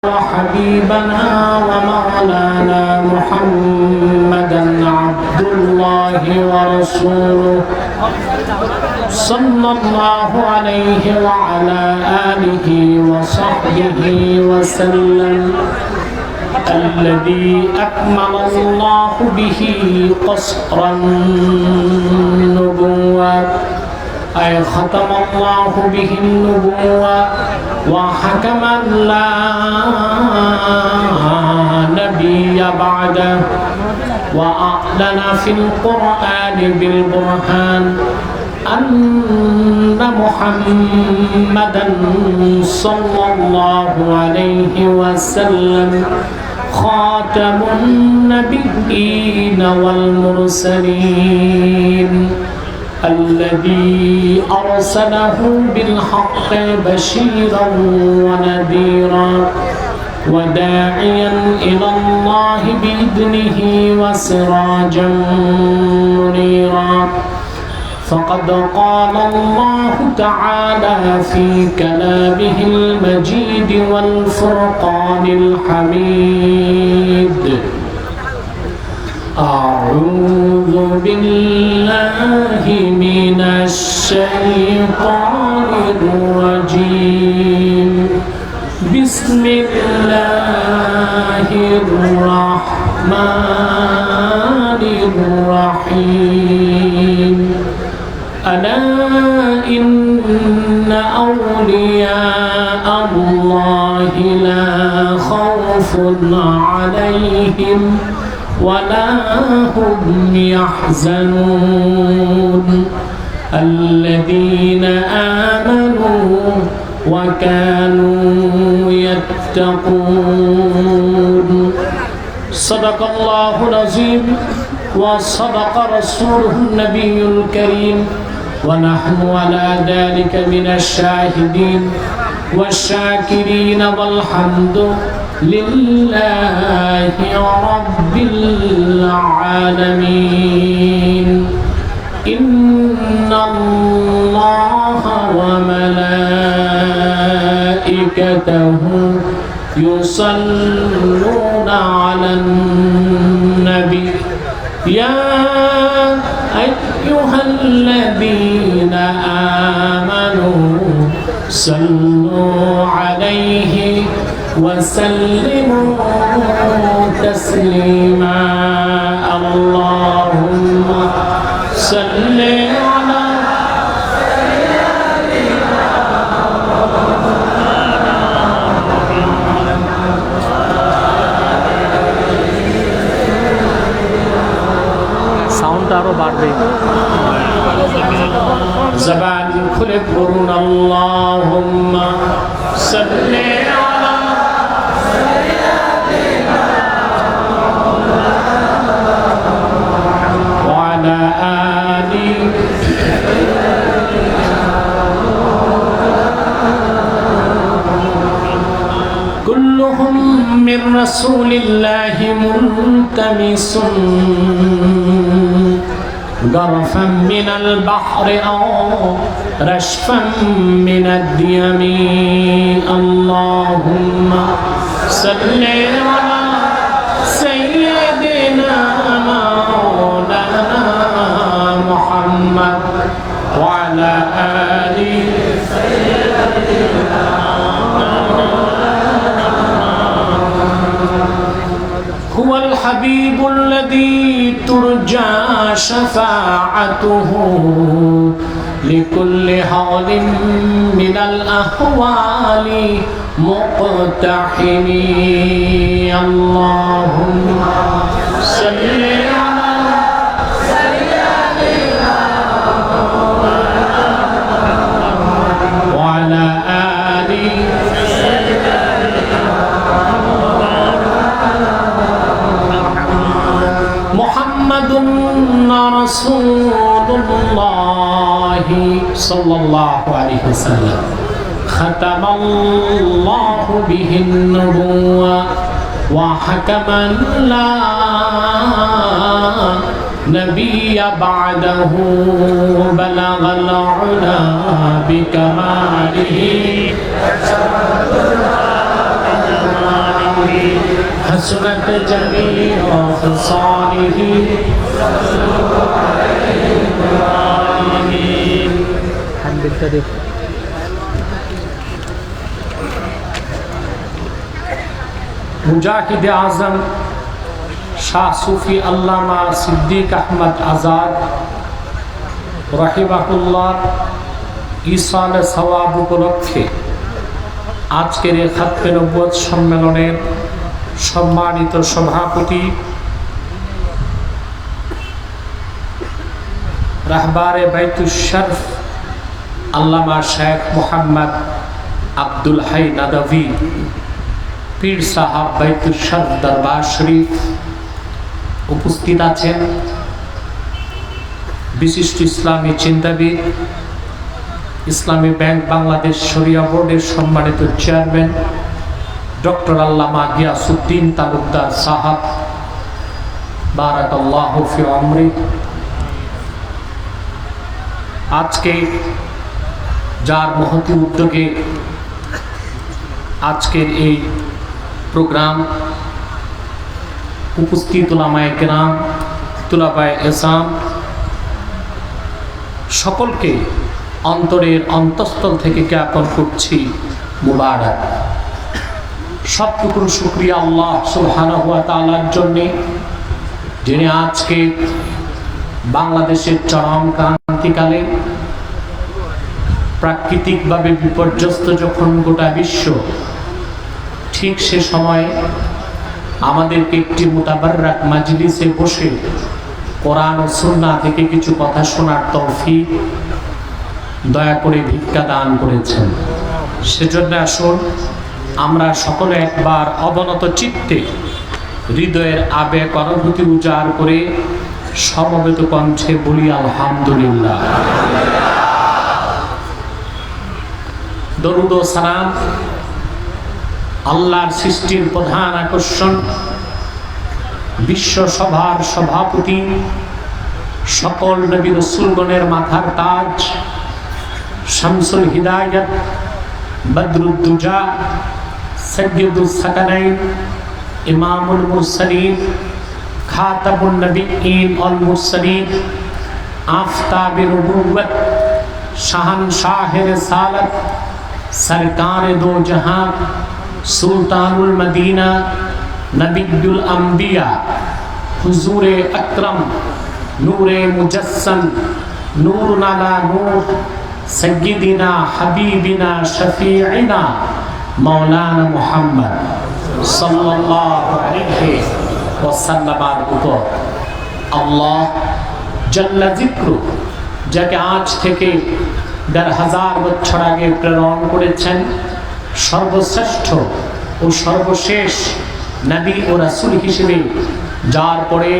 وحبيبنا ومولانا محمدا عبد الله ورسوله صلى الله عليه وعلى آله وصحبه وسلم الذي أكمل الله به قصر النبوة أي ختم الله به النبوة وحكم لا نبي بعده وأعلن في القرآن بالبرهان أن محمدا صلى الله عليه وسلم خاتم النبيين والمرسلين الذي أرسله بالحق بشيرا ونذيرا وداعيا إلى الله بإذنه وسراجا منيرا فقد قال الله تعالى في كلامه المجيد والفرقان الحميد أعوذ بالله من الشيطان الرجيم بسم الله الرحمن الرحيم ألا إن أولياء الله لا خوف عليهم ولا هم يحزنون الذين آمنوا وكانوا يتقون صدق الله العظيم وصدق رسوله النبي الكريم ونحن على ذلك من الشاهدين والشاكرين والحمد لله رب العالمين إن الله وملائكته يصلون على النبي يا أيها الذين آمنوا صلوا عليه وسلموا تسليما اللهم صل على sound আরো বাড়বে জবান খুলে পড়ুন আল্লাহুম্মা সাল্লি আলা ওয়া আলা আলি كلهم من رسول الله ملتمس غرفا من البحر أو رشفا من الديم اللهم صل على سيدنا مولانا محمد وعلى آله سيدنا هو الحبيب الذي ترجى شفاعته لكل حال من الأهوال مقتحم اللهم صل على سيدنا وعلى آله محمد رسول الله صلى الله عليه وسلم ختم الله به النبوة وحكما لا نبي بعده بلغ العلا بكماله حسنت جميع خصاله آمين الحمد لله মুজাহিদ আজম শাহ সুফি আল্লামা সিদ্দিক আহমদ আজাদ রাহিমাহুল্লাহ ঈসাল সওয়াব উপলক্ষে আজকের এই খাতমে নবুয়ত সম্মেলনের সম্মানিত সভাপতি রাহবারে বাইতুশ শরফ আল্লামা শেখ মোহাম্মদ আব্দুল হাই নাদভী পীর সাহাব বাইতুশ শরফ দরবার শরীফ উপস্থিত আছেন বিশিষ্ট ইসলামী চিন্তাবিদ ইসলামী ব্যাংক বাংলাদেশ শরিয়া বোর্ডের সম্মানিত চেয়ারম্যান ডক্টর আল্লামা গিয়াসউদ্দিন তালুকদার সাহাব বারাকাল্লাহু ফি উমরি। আজকে যার মহতি উদ্যোগে আজকের এই প্রোগ্রাম উপস্থিত উলামায়ে কেরাম তুলাবায়ে এসাম সকলকে অন্তরের অন্তঃস্থল থেকে জ্ঞাপন করছি মুবারক। সবটুকুর শুকরিয়া আল্লাহ সুবহানাহু ওয়া তাআলার জন্যে, যিনি আজকে বাংলাদেশের চরম ক্রান্তিকালে প্রাকৃতিকভাবে বিপর্যস্ত যখন গোটা বিশ্ব, ঠিক সে সময়ে আমাদেরকে একটি মুতাবাররাক মাজলিসে বসে কোরআন ও সুন্নাহ থেকে কিছু কথা শোনার তৌফিক দয়া করে ভিক্ষা দান করেছেন। সেজন্য আসুন আমরা সকলে একবার অবনত চিত্তে হৃদয়ের আবেগ অনুভূতি উজাড় করে সমবেত কণ্ঠে বলি আলহামদুলিল্লাহ। দরুদ ও সালাম আল্লাহর সৃষ্টির প্রধান আকর্ষণ, বিশ্ব সভার সভাপতি, সকল নবী রাসূলগণের মাথার তাজ, শামসুল হিদায়াত, বদরুদ্দুজা, সাইয়্যিদুস সাকালাইন, ইমামুল মুরসালিন, খাতামুন নবিয়্যিন ওয়াল মুরসালিন, আফতাবে নবুওয়াত, শাহনশাহে রিসালাত, সরকারে দো জাহান, সুলতানুল মদিনা, নবিয়ুল আম্বিয়া, হুজুরে আকরম, নূরে মুজাসসাম, নূরুন আলা নূর, সাইয়্যিদিনা হাবিবিনা শফিঈনা মাওলানা মুহাম্মদ সাল্লাল্লাহু আলাইহি ওয়াসাল্লামের উপর আল্লাহ জাল্লা যিকরু, যাকে আজ থেকে ১,৫০০ বছর আগে প্রেরণ করেছেন, সর্বশ্রেষ্ঠ ও সর্বশেষ নবী ও রাসূল হিসেবে, যার পরে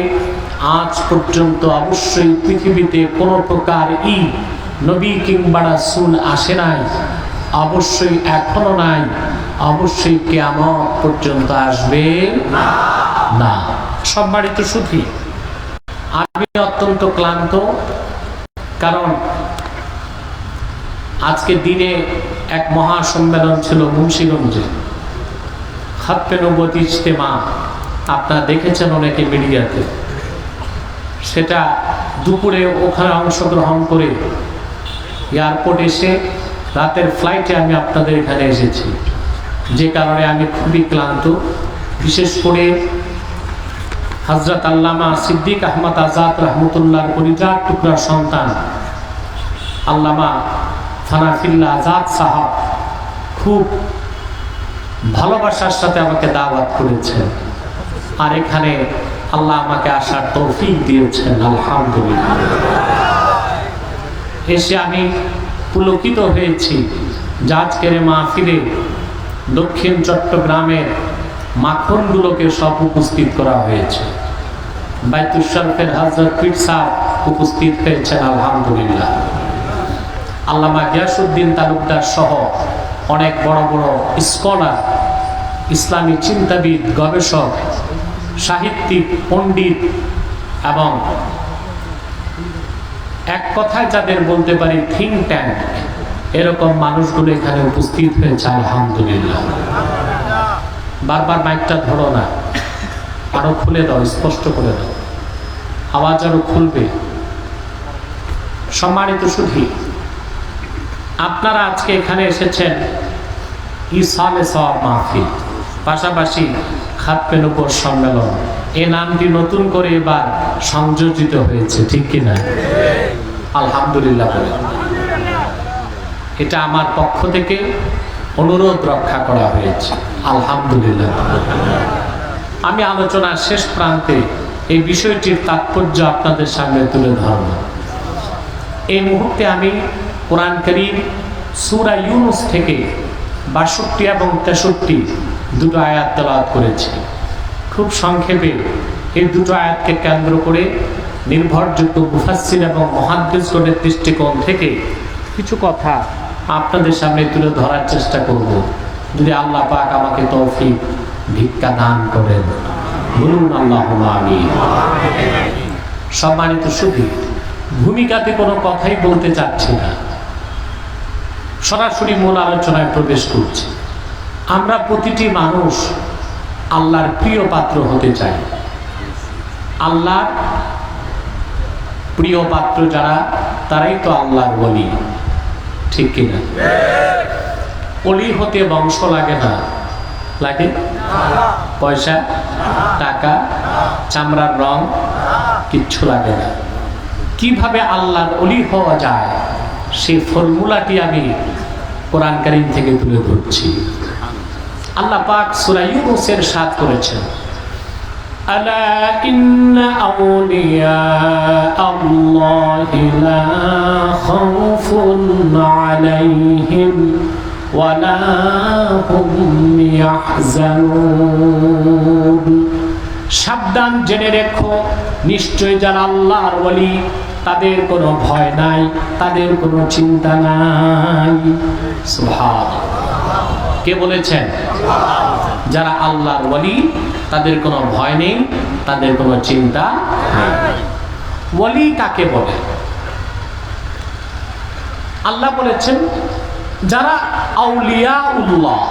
আজ পর্যন্ত অবশ্যই পৃথিবীতে কোনো প্রকার নবী কিংবা রাসূল আসে নাই, অবশ্যই এখনো নাই, অবশ্যই কিয়ামত পর্যন্ত আসবে না। সম্মানিত সুধী, আমি অত্যন্ত ক্লান্ত, কারণ আজকে দিনে এক মহাসম্মেলন ছিল মুন্সিগঞ্জে, খাতমে নবুয়ত ইজতেমা। আপনারা দেখেছেন অনেকে মিডিয়াতে। সেটা দুপুরে ওখানে অংশগ্রহণ করে এয়ারপোর্ট এসে রাতের ফ্লাইটে আমি আপনাদের এখানে এসেছি, যে কারণে আমি খুবই ক্লান্ত। বিশেষ করে হযরত আল্লামা সিদ্দিক আহমদ আজাদ রহমতুল্লাহর পরিজাত টুকরা সন্তান আল্লামা ফানাফিল্লাহ আজাদ সাহাব খুব ভালোবাসার সাথে আমাকে দাওয়াত করেছেন, আর এখানে আল্লাহ আমাকে আসার তৌফিক দিয়েছেন, আলহামদুলিল্লাহ। এসে আমি পুলকিত হয়েছি যে আজকের মাহফিলে দক্ষিণ চট্টগ্রামের মাখনগুলোকে সব উপস্থিত করা হয়েছে। বাইতুশ শরফের হযরত পীর সাহেব উপস্থিত হয়েছেন, আলহামদুলিল্লাহ। আল্লামা গিয়াসউদ্দিন তালুকদার সহ অনেক বড় বড় স্কলার, ইসলামী চিন্তাবিদ, গবেষক, সাহিত্যিক, পণ্ডিত এবং এক কথায় যাদের বলতে পারি থিঙ্ক ট্যাঙ্ক, এরকম মানুষগুলো এখানে উপস্থিত হয়েছে, আলহামদুলিল্লাহ। বারবার মাইকটা ধরো না, আরো খুলে দাও, স্পষ্ট করে দাও, আওয়াজ আরো খুলবে। সম্মানিত সুধী, আপনারা আজকে এখানে এসেছেন ইসালে সওয়াব মাহফিল, পাশাপাশি খাতমে নবুয়ত সম্মেলন। এই নামটি নতুন করে এবার সংযোজিত হয়েছে, ঠিক কিনা? আলহামদুলিল্লাহ বলে এটা আমার পক্ষ থেকে অনুরোধ রক্ষা করা হয়েছে, আলহামদুলিল্লাহ। আমি আলোচনার শেষ প্রান্তে এই বিষয়টির তাৎপর্য আপনাদের সামনে তুলে ধরব। এই মুহূর্তে আমি কোরআন কারীম সূরা ইউনূস থেকে ৬২ এবং ৬৩ দুটো আয়াত তেলাওয়াত করেছি। খুব সংক্ষেপে এই দুটো আয়াতকে কেন্দ্র করে নির্ভরযোগ্য মুফাসসির এবং মুহাদ্দিসগণের দৃষ্টিকোণ থেকে কিছু কথা আপনাদের সামনে তুলে ধরার চেষ্টা করব, যদি আল্লাহ পাক আমাকে তৌফিক ভিক্ষা দান করেন। বলুন আল্লাহুম্মা আমিন। সম্মানিত সুধী, ভূমিকাতে কোনো কথাই বলতে চাচ্ছি না, সরাসরি মূল আলোচনায় প্রবেশ করছি। আমরা প্রতিটি মানুষ আল্লাহর প্রিয় পাত্র হতে চাই। আল্লাহর প্রিয় পাত্র যারা, তারাই তো আল্লাহর ওলি, ঠিক কিনা? ওলি হতে বংশ লাগে না, লাগে? পয়সা, টাকা, চামড়ার রং কিচ্ছু লাগে না। কিভাবে আল্লাহর ওলি হওয়া যায় সেই ফর্মুলাটি আমি কোরআন কারীম থেকে তুলে ধরছি। আল্লাহ পাক সূরা ইউনূসের ৭ করেছেন, আলা ইন্না আউলিয়া আল্লাহি লা খাউফুন আলাইহিম ওয়া লা হুম ইয়াহজানুন। সাবধান, জেনে রেখো, নিশ্চয় যারা আল্লাহর ওলি তাদের কোনো ভয় নাই, তাদের কোনো চিন্তা নাই। সুবহানাল্লাহ। কে বলেছেন? যারা আল্লাহর ওলি তাদের কোনো ভয় নেই, তাদের কোনো চিন্তা নেই। ওলি কাকে বলে? আল্লাহ বলেছেন যারা আউলিয়াউল্লাহ,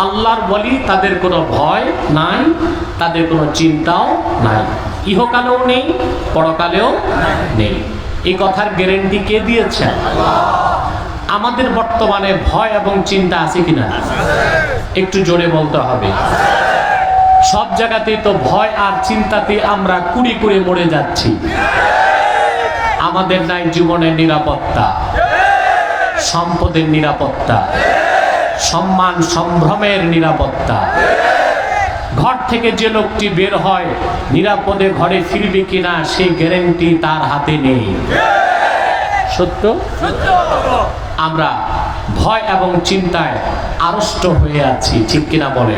আল্লাহর ওলি, তাদের কোনো ভয় নাই, তাদের কোনো চিন্তাও নাই, ইহকালেও নেই, পরকালেও নেই। এই কথার গ্যারান্টি কে দিয়েছেন? আমাদের বর্তমানে ভয় এবং চিন্তা আছে কিনা? একটু জোরে বলতে হবে। সব জায়গাতেই তো ভয় আর চিন্তাতে আমরা কুড়ি কুড়ি মরে যাচ্ছি। আমাদের নাই জীবনের নিরাপত্তা, সম্পদের নিরাপত্তা, সম্মান সম্ভ্রমের নিরাপত্তা। ঘর থেকে যে লোকটি বের হয় নিরাপদে ঘরে ফিরবে কিনা সেই গ্যারান্টি তার হাতে নেই। সত্য? আমরা ভয় এবং চিন্তায় আড়ষ্ট হয়ে আছি, ঠিক কিনা বলে?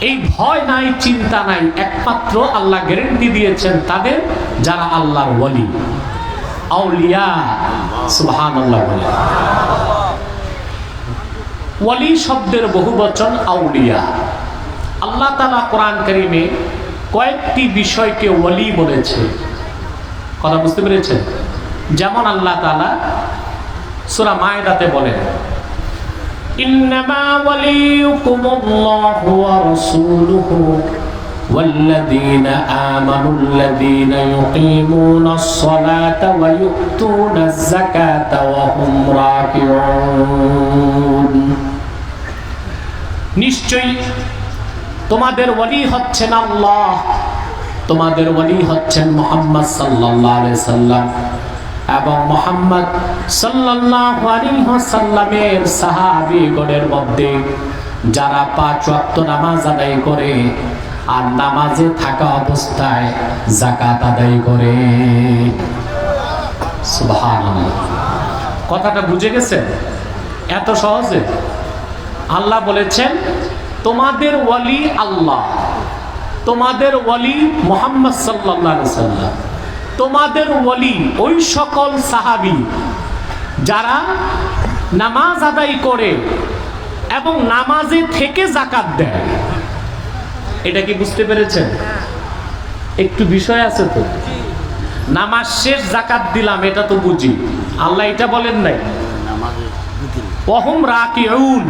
এই ভয় নাই, চিন্তা নাই, একমাত্র আল্লাহ গ্যারান্টি দিয়েছেন তাদের যারা আল্লাহর ওলি, আউলিয়া। সুবহানাল্লাহ বলে। ওলি শব্দের বহুবচন আউলিয়া। আল্লাহ তাআলা কোরআন কারীমে কয়েকটি বিষয়কে ওলি বলেছে, কথা বুঝতে পেরেছেন? যেমন আল্লাহ তাআলা সূরা মায়েদাতে বলেন, ইন্নামা ওয়ালিয়ুকুমুল্লাহু ওয়া রাসূলুহু ওয়াল্লাযীনা আমানুল্লাযীনা ইউকিমুনাস সালাতা ওয়া ইউতুনাজ যাকাতা ওয়া হুম রাকিউন। নিশ্চয়ই তোমাদের ওলি হচ্ছেন আল্লাহ, তোমাদের ওলি হচ্ছেন মুহাম্মদ সাল্লাল্লাহু আলাইহি সাল্লাম এবং মুহাম্মদ সাল্লাল্লাহু আলাইহি ওয়াসাল্লামের সাহাবীগণের মধ্যে যারা ৫ ওয়াক্ত নামাজ আদায় করে আর নামাজে থাকা অবস্থায় যাকাত আদায় করে। সুবহানাল্লাহ। কথাটা বুঝে গেছেন? এত সহজে আল্লাহ বলেছেন তোমাদের ওলি আল্লাহ, তোমাদের ওলি মুহাম্মদ সাল্লাল্লাহু আলাইহি সাল্লাম, তোমাদের ওলি ওই সকল সাহাবী যারা নামাজ আদায় করে এবং নামাজে থেকে যাকাত দেয়। এটা কি বুঝতে পেরেছেন? একটু বিষয় আছে তো। নামাজ শেষ যাকাত দিলাম, এটা তো বুঝি। আল্লাহ এটা বলেন নাই। ওয়া হুম রাকিউন,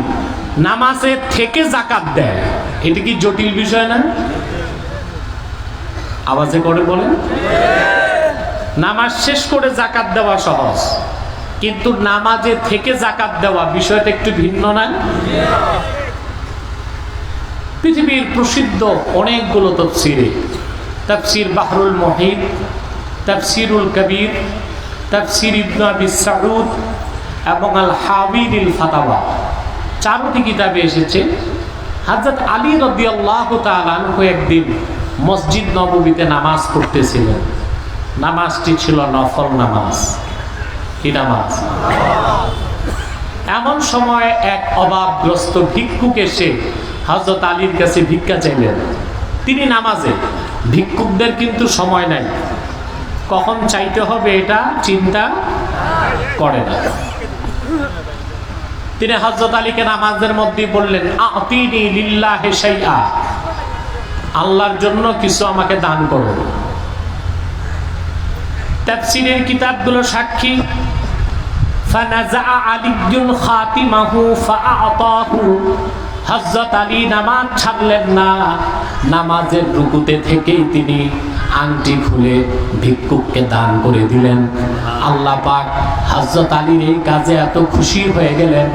নামাজে থেকে যাকাত দেয়, এটা কি জটিল বিষয় না? আওয়াজে করে বলেন। নামাজ শেষ করে যাকাত দেওয়া সহজ, কিন্তু নামাজে থেকে যাকাত দেওয়া বিষয়টা একটু ভিন্ন না? পৃথিবীর প্রসিদ্ধ অনেকগুলো তাফসীরে, তাফসীর বাহরুল মুহিত, তাফসীরুল কবির, তাফসীর ইবনে আবি সাউদ এবং আল হাবিরিল ফাতাওয়া, চারটি কিতাবে এসেছে হযরত আলী রাদিয়াল্লাহু তাআলা আনহু একদিন মসজিদ নববীতে নামাজ পড়তেছিলেন। নামাজটি ছিল নফল নামাজ। কি নামাজ? এমন সময় এক অভাবগ্রস্ত ভিক্ষুক এসে হযরত আলীর কাছে ভিক্ষা চাইলেন। তিনি নামাজে, ভিক্ষুকদের কিন্তু সময় নাই, কখন চাইতে হবে এটা চিন্তা করে না। তিনি হযরত আলীকে নামাজের মধ্যে বললেন, আতিনি লিল্লাহি শাইআ, আল্লাহর জন্য কিছু আমাকে দান করো। তাফসীরের কিতাবগুলো সাক্ষী, ফানাজা আলিয়্যুন খাতিমাহু ফাআতাহু, হযরত আলী নামাজ ছাড়লেন না, নামাজের রুকুতে থেকেই তিনি আংটি খুলে ভিক্ষুককে দান করে দিলেন। আল্লাহ পাক হযরত আলীর এই কাজে এত খুশি হয়ে গেলেন,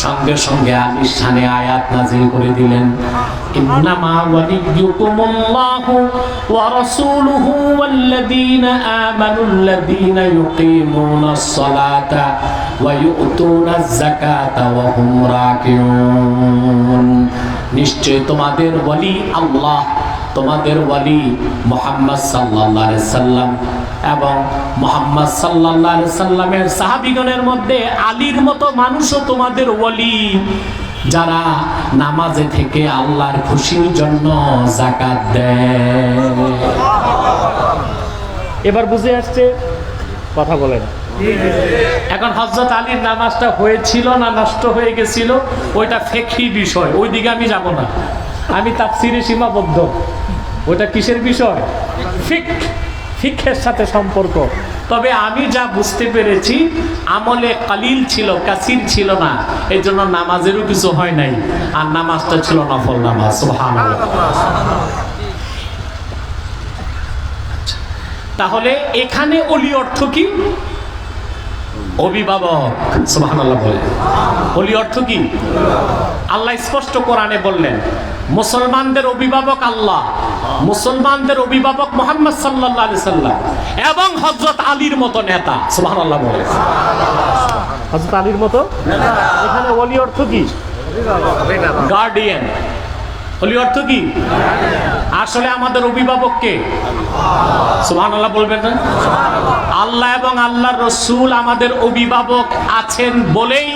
সঙ্গে সঙ্গে আলীর শানে আয়াত নাযিল করে দিলেন, ইন্নামা ওয়ালিয়্যুকুমুল্লাহু ওয়া রাসূলুহু ওয়াল্লাযীনা আমানুল্লাযীনা ইউকিমুনাস সালাতা ওয়া ইউতুনাজ যাকাতা ওয়া হুম রাকিউন। নিশ্চয় তোমাদের ওয়ালি আল্লাহ, তোমাদের ওয়ালি মুহাম্মদ সাল্লাল্লাহু আলাইহি সাল্লাম এবং মুহাম্মদ সাল্লাল্লাহু আলাইহি সাল্লামের সাহাবীগণের মধ্যে আলীর মতো মানুষও তোমাদের ওয়ালি, যারা নামাজে থেকে আল্লাহর খুশির জন্য যাকাত দেয়। এবার বুঝে আসছে? কথা বলেন। এখন হযরত আলীর নামাজটা হয়েছিল না নষ্ট হয়ে গেছিল, ওইটা ফিকহি বিষয়, ওই দিকে আমি যাব না, আমি তাফসীরে সীমাবদ্ধ। ওটা কিসের বিষয়? ফিকহের সাথে সম্পর্ক। তবে আমি যা বুঝতে পেরেছি, আমলে কালিল ছিল, কাসির ছিল না, এই জন্য নামাজেরও কিছু হয় নাই, আর নামাজটা ছিল নফল নামাজ। সুবহানাল্লাহ। তাহলে এখানে ওলি অর্থ কি? অভিভাবক। সুবহানাল্লাহ বলে। ওলি অর্থ কি? আল্লাহ স্পষ্ট কোরআনে বললেন, মুসলমানদের অভিভাবক আল্লাহ, মুসলমানদের অভিভাবক মুহাম্মদ সাল্লাল্লাহু আলাইহি সাল্লাম এবং হযরত আলীর মতো নেতা। সুবহানাল্লাহ বলে। হযরত আলীর মতো এখানে ওলি অর্থ কি? গার্ডিয়ান। ওলি অর্থ কি? আসলে আমাদের অভিভাবক কে? সুবহানাল্লাহ বলবেন না? আল্লাহ এবং আল্লাহর রাসূল আমাদের অভিভাবক আছেন বলেই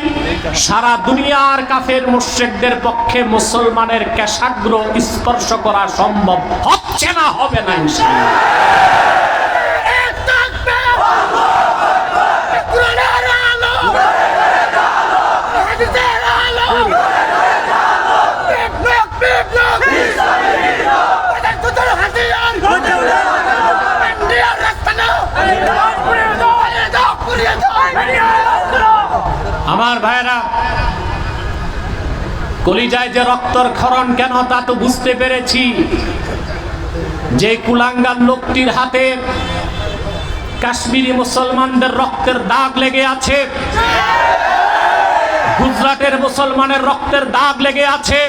সারা দুনিয়ার কাফের মুশরিকদের পক্ষে মুসলমানের কেশাগ্র স্পর্শ করা সম্ভব হচ্ছে না, হবে না ইনশাআল্লাহ। আমার ভাইরা, কলিজায় যে রক্তর ক্ষরণ কেন তা তো বুঝতে পেরেছি। যে কুলাঙ্গার লোকটির হাতে কাশ্মীরি মুসলমানদের রক্তের দাগ লেগে আছে, গুজরাটের মুসলমানের রক্তের দাগ লেগে আছে,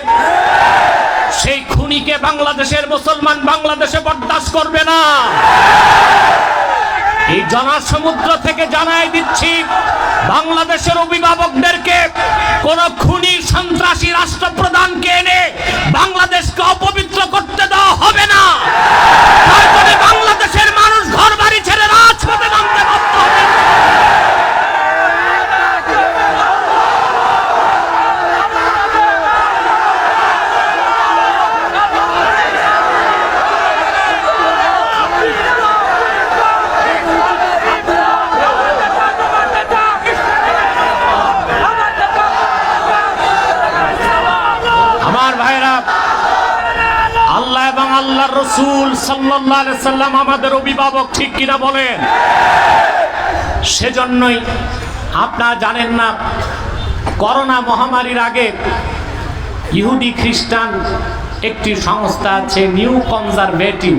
সেই খুনিকে বাংলাদেশের মুসলমান বাংলাদেশে বরদাস্ত করবে না। এই জনসমুদ্র থেকে জানাই দিচ্ছি বাংলাদেশের অভিভাবকদেরকে, কোন খুনি সন্ত্রাসী রাষ্ট্রপ্রধানকে এনে বাংলাদেশকে অপবিত্র করতে দেওয়া হবে না। তারপরে বাংলাদেশের মানুষ ঘর বাড়ি ছেড়ে রাজপথে নামতে বাধ্য হবে। আল্লাহর রাসূল সাল্লাল্লাহু আলাইহি সাল্লাম আমাদের অভিভাবক, ঠিক কিনা বলেন? সেজন্যই আপনারা জানেন না, করোনা মহামারীর আগে ইহুদি খ্রিস্টান একটি সংস্থা আছে নিউ কনজারভেটিভ,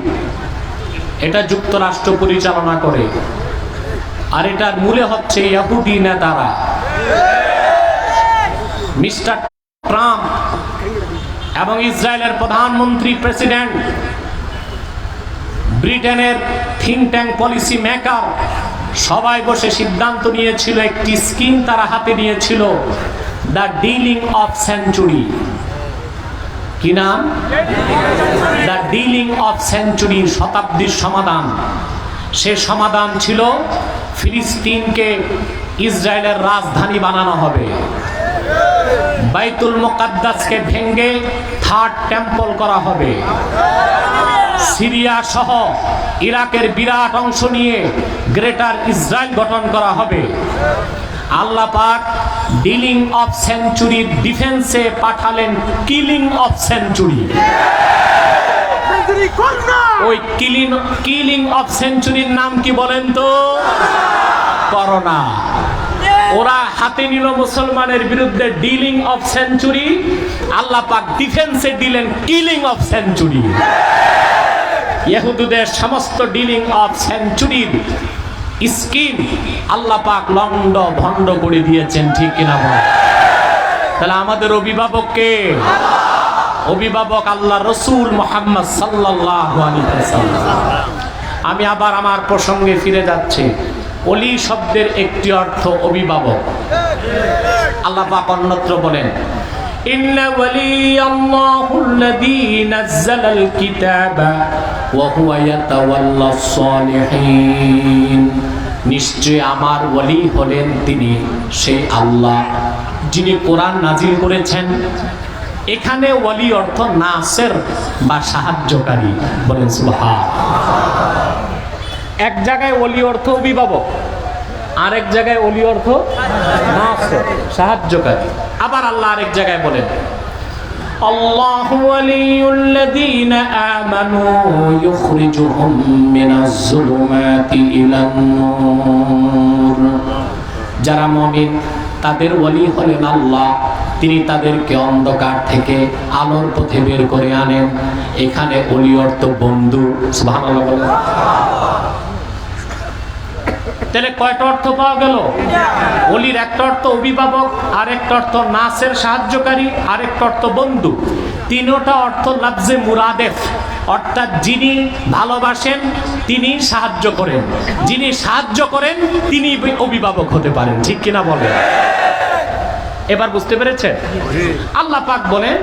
এটা যুক্তরাষ্ট্র পরিচালনা করে, আর এটার মূলে হচ্ছে ইহুদি নেতারা। মিস্টার ট্রাম্প এবং ইসরায়েলের প্রধানমন্ত্রী প্রেসিডেন্ট, ব্রিটেনের থিঙ্ক ট্যাঙ্ক পলিসি মেকার সবাই বসে সিদ্ধান্ত নিয়েছিল, একটি স্কিম তারা হাতে নিয়েছিল, দ্য ডিলিং অফ সেঞ্চুরি। কি নাম? দ্য ডিলিং অফ সেঞ্চুরি, শতাব্দীর সমাধান। সে সমাধান ছিল ফিলিস্তিনকে ইসরায়েলের রাজধানী বানানো হবে, বাইতুল মুকাদ্দাসকে ভেঙে থার্ড টেম্পল করা হবে, সিরিয়া সহ ইরাকের বিরাট অংশ নিয়ে গ্রেটার ইসরায়েল গঠন করা হবে। আল্লাহ পাক ডিলিং অফ সেঞ্চুরি ডিফেন্সে পাঠালেন কিলিং অফ সেঞ্চুরি। ওই কিলিং অফ সেঞ্চুরির নাম কি বলেন তো? করোনা। ওরা হাতে নিল মুসলমানের বিরুদ্ধে ডিলিং অফ সেঞ্চুরি, আল্লাহ পাক ডিফেন্সে দিলেন কিলিং অফ সেঞ্চুরি। ইহুদিদের সমস্ত ডিলিং অফ সেঞ্চুরির স্কিম আল্লাহ পাক লন্ড ভন্ড করে দিয়েছেন, ঠিক কিনা বল? তাহলে আমাদের অভিভাবক কে? অভিভাবক আল্লাহ রসুল মুহাম্মদ সাল্লাল্লাহু আলাইহি ওয়াসাল্লাম। আমি আবার আমার প্রসঙ্গে ফিরে যাচ্ছি। ওলি শব্দের একটি অর্থ অভিভাবক। আল্লাহ পাক অন্যত্র বলেন, ইন্না ওয়ালিয়াল্লাহুল্লাযী নাযালাল কিতাবা ওয়া হুয়া ইয়াতাওয়াল্লাস সালিহিন। নিশ্চয় আমার ওলি হলেন তিনি, সেই আল্লাহ যিনি কোরআন নাজিল করেছেন। এখানে ওলি অর্থ নাসের বা সাহায্যকারী, বলেন সুবহানাল্লাহ। এক জায়গায় ওলি অর্থ অভিভাবক, আরেক জায়গায় ওলি অর্থ নাসের, সাহায্যকারী। আবার আল্লাহ আরেক জায়গায় বলেন, আল্লাহু ওয়ালিয়ুল্লাযীনা আমানু ইউখরিজুহুম মিনাজ যুলুমাতি ইলান নূর। যারা মুমিন তাদের ওলি হলেন আল্লাহ, তিনি তাদেরকে অন্ধকার থেকে আলোর পথে বের করে আনেন। এখানে ওলি অর্থ বন্ধু। সুবহানাল্লাহ বলেন। তাহলে কয়টা অর্থ পাওয়া গেল? ওলির একটা অর্থ অভিভাবক, আরেকটা অর্থ নাসের সাহায্যকারী, আরেকটা অর্থ বন্ধু। তিনটা অর্থ লাফজে মুরাদেফ, অর্থাৎ যিনি ভালোবাসেন তিনি সাহায্য করেন, যিনি সাহায্য করেন তিনি অভিভাবক হতে পারেন, ঠিক কিনা বলেন? এবার বুঝতে পেরেছেন? আল্লাহ পাক বলেন,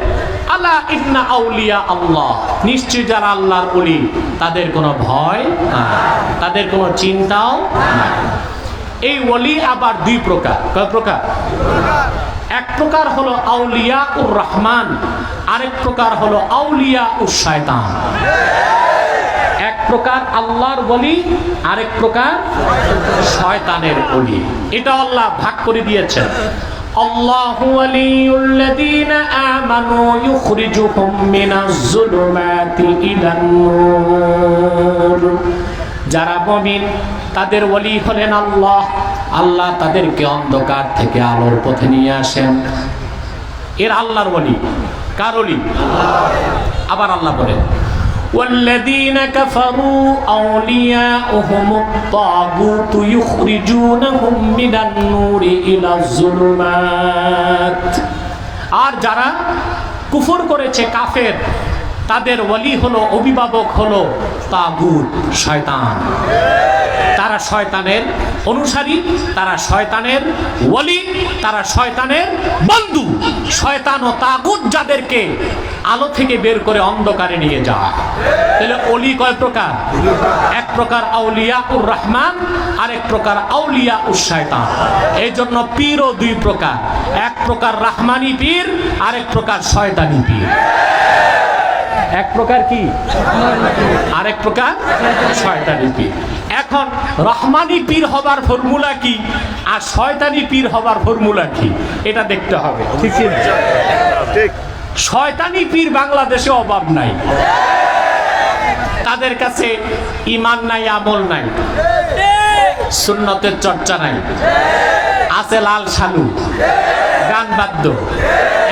আলা ইন্না আউলিয়া আল্লাহ, নিশ্চয় যারা আল্লাহর ওলি তাদের কোনো ভয় নাই, তাদের কোনো চিন্তাও নাই। এই ওলি আবার দুই প্রকার। কয় প্রকার? এক প্রকার হলো আউলিয়া উর রহমান, আরেক প্রকার হলো আউলিয়া উশ শয়তান। এক প্রকার আল্লাহর ওলি, আরেক প্রকার শয়তানের ওলি। এটা আল্লাহ ভাগ করে দিয়েছেন। আল্লাহু ওয়ালিয়ুল্লাযীনা আমানু ইউখরিজুহুম মিনাজ যুলুমাতি ইলান নূর। যারা মুমিন তাদের ওলি হলেন আল্লাহ, আল্লাহ তাদেরকে অন্ধকার থেকে আলোর পথে নিয়ে আসেন। এর আল্লাহর ওলি। কার ওলি? আবার আল্লাহ বলেন, والذين كفروا أولياؤهم الطاغوت يخرجونهم من النور إلى الظلمات। আর যারা কুফর করেছে, কাফের, তাদের ওলি হলো, অভিভাবক হলো তাগুত, শয়তান। তারা শয়তানের অনুসারী, তারা শয়তানের ওলি, তারা শয়তানের বন্ধু। শয়তান ও তাগুত যাদেরকে আলো থেকে বের করে অন্ধকারে নিয়ে যায়। তাহলে ওলি কয় প্রকার? এক প্রকার আউলিয়া উর রহমান, আরেক প্রকার আউলিয়া উশ শয়তান। এই জন্য পীরও দুই প্রকার, এক প্রকার রহমানি পীর, আরেক প্রকার শয়তানি পীর। এক প্রকার কি? আরেক প্রকার শয়তানি পীর। এখন রহমানি পীর হবার ফর্মুলা কি আর শয়তানি পীর হবার ফর্মুলা কি, এটা দেখতে হবে। ঠিক ঠিক। শয়তানি পীর বাংলাদেশে অভাব নাই, তাদের কাছে ঈমান নাই, আমল নাই, সুন্নতের চর্চা নাই, আছে লাল শালু, গান বাদ্য,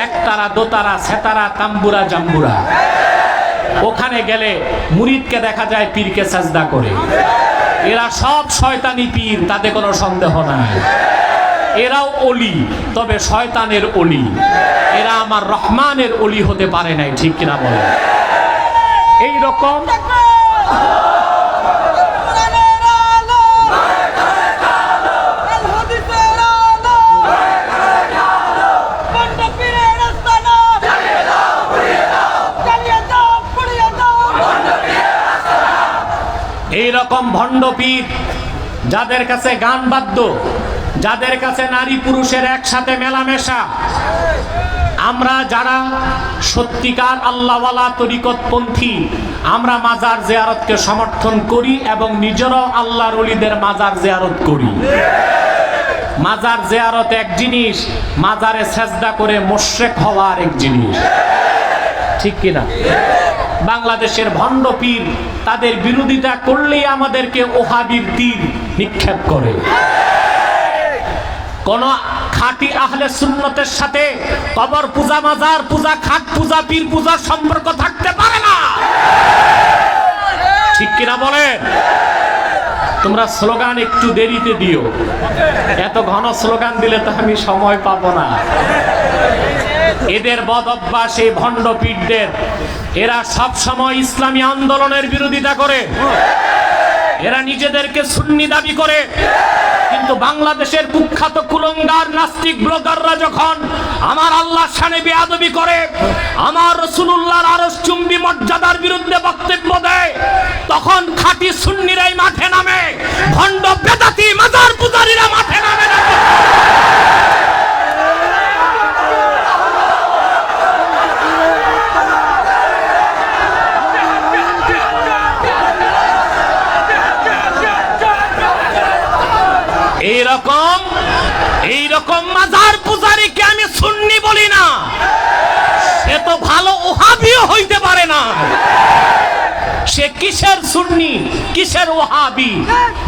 একতারা, দোতারা, সেতারা, তাম্বুরা, জাম্বুরা। ওখানে গেলে মুরিদকে দেখা যায় পীরকে সাজদা করে। এরা সব শয়তানি পীর, তাতে কোনো সন্দেহ নাই। এরাও অলি, তবে শয়তানের অলি। এরা আমার রহমানের অলি হতে পারে নাই, ঠিক কিনা বলে? এই রকম এইরকম ভণ্ড পীর, যাদের কাছে গান বাদ্য, যাদের কাছে নারী পুরুষের একসাথে মেলামেশা। আমরা যারা সত্যিকার আল্লাহওয়ালা তরিকতপন্থী, আমরা মাজার জিয়ারতকে সমর্থন করি এবং নিজেরাও আল্লাহর ওলিদের মাজার জিয়ারত করি। মাজার জিয়ারত এক জিনিস, মাজারে সেজদা করে মুশরিক হওয়া আরেক জিনিস, ঠিক কিনা? বাংলাদেশের ভণ্ড পীর তাদের বিরোধিতা করলেই আমাদেরকে ওহাবির তীর নিক্ষেপ করে। কোন খাঁটি আহলে সুন্নতের সাথে কবর পূজা, মাজার পূজা, খাট পূজা, পীর পূজার সম্পর্ক থাকতে পারে না, ঠিক কিনা বলে? তোমরা স্লোগান একটু দেরিতে দিও, এত ঘন স্লোগান দিলে তো আমি সময় পাবো না। এদের বদ অভ্যাস, এই ভণ্ড পীরদের, এরা সব সময় ইসলামী আন্দোলনের বিরোধিতা করে। এরা নিজেদেরকে সুন্নি দাবি করে, কিন্তু বাংলাদেশের কুখ্যাত কুলঙ্গার নাস্তিক ব্লগাররা যখন আমার আল্লাহর শানে বেয়াদবি করে, আমার রাসূলুল্লাহর আরশ চুম্বি মর্যাদার বিরুদ্ধে বক্তব্য দেয়, তখন খাঁটি সুন্নিরাই মাঠে নামে, ভণ্ড বেদাতি মাজার পূজারীরা মাঠে নামে না। এইরকম মাজার পূজারীকে আমি সুন্নি বলি না, সে তো ভালো ওহাবিও হইতে পারে না। সে কিসের সুন্নি, কিসের ওহাবি?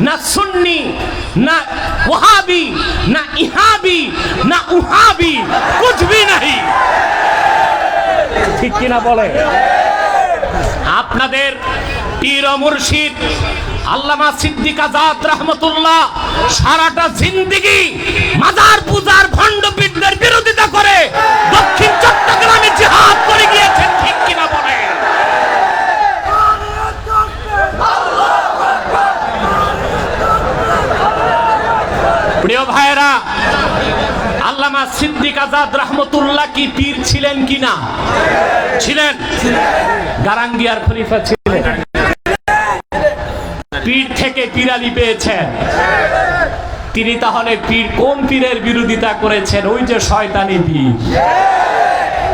না সুন্নি, না ওহাবি, না ইহাবি, না উহাবি, কুছ ভি নাহি, ঠিক কিনা বলে? আপনাদের পীর ও মুর্শিদ আল্লামা সিদ্দিক আজাদ রাহমাতুল্লাহ সারাটা জিন্দেগি মাজার পূজার ভণ্ড পীরদের বিরোধিতা করে দক্ষিণ চট্টগ্রামে জিহাদ করে গিয়েছেন, ঠিক কিনা বলে? প্রিয় ভাইরা, আল্লামা সিদ্দিক আজাদ রাহমাতুল্লাহ কি পীর ছিলেন কিনা? ছিলেন। গারাঙ্গিয়ার খলিফা ছিলেন, পীর থেকে পীরালি পেয়েছেন। তিনি তাহলে পীর, কোন পীরের বিরোধিতা করেছেন? ওই যে শয়তানি পীর।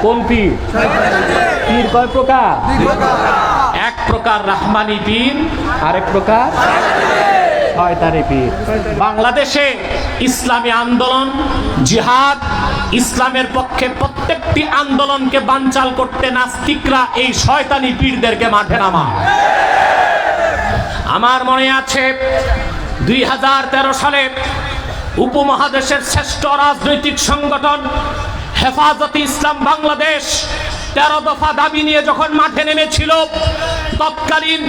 কোন পীর? পীর কয় প্রকার? এক প্রকার রাহমানি পীর, আরেক প্রকার শয়তানি পীর। বাংলাদেশে ইসলামী আন্দোলন, জিহাদ, ইসলামের পক্ষে প্রত্যেকটি আন্দোলনকে বানচাল করতে নাস্তিকরা এই শয়তানি পীরদেরকে মাঠে নামায়। আমার মনে আছে 2013 সালে উপমহাদেশের শ্রেষ্ঠ রাজনৈতিক সংগঠন হেফাজতে ইসলাম বাংলাদেশ 13 দফা দাবি নিয়ে যখন মাঠে নেমেছিল, তৎকালীন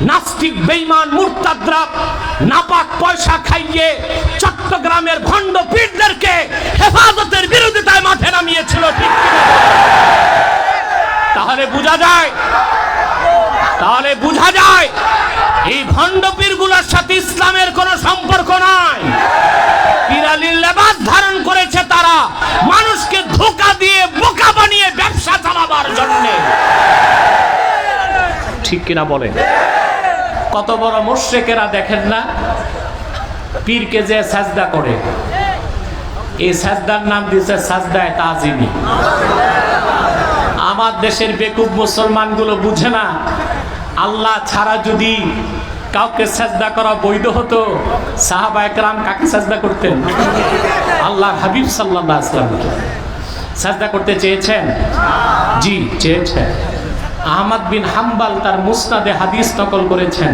নাস্তিক বেঈমান মুরতাদরা নাপাক পয়সা খাইয়ে চট্টগ্রামের ভণ্ড পীরদেরকে হেফাজতের বিরোধিতায় মাঠে নামিয়েছিল, ঠিক কিনা? তাহলে বোঝা যায় এই ভণ্ড পীরগুলোর সাথে ইসলামের কোনো সম্পর্ক নাই। পীরালির লেবাস ধারণ করেছে তারা মানুষকে ধোঁকা দিয়ে বোকা বানিয়ে ব্যবসা চালাবার জন্য, ঠিক কিনা বলেন? কত বড় মুশরিকেরা দেখেন না, পীরকে যে সাজদা করে, এই সাজদার নাম দিয়েছে সাজদায়ে তাজিমি। আমার দেশের বেকুব মুসলমানগুলো বুঝে না, আল্লাহ ছাড়া যদি কাউকে সাজদা করা বৈধ হতো, সাহাবায়ে কেরাম কাকে সাজদা করতেন? আল্লাহর হাবিব সাল্লাল্লাহু আলাইহি ওয়াসাল্লামকে সাজদা করতে চেয়েছেন? জি, চেয়েছেন। আহমদ বিন হাম্বল তার মুসনাদে হাদিস নকল করেছেন,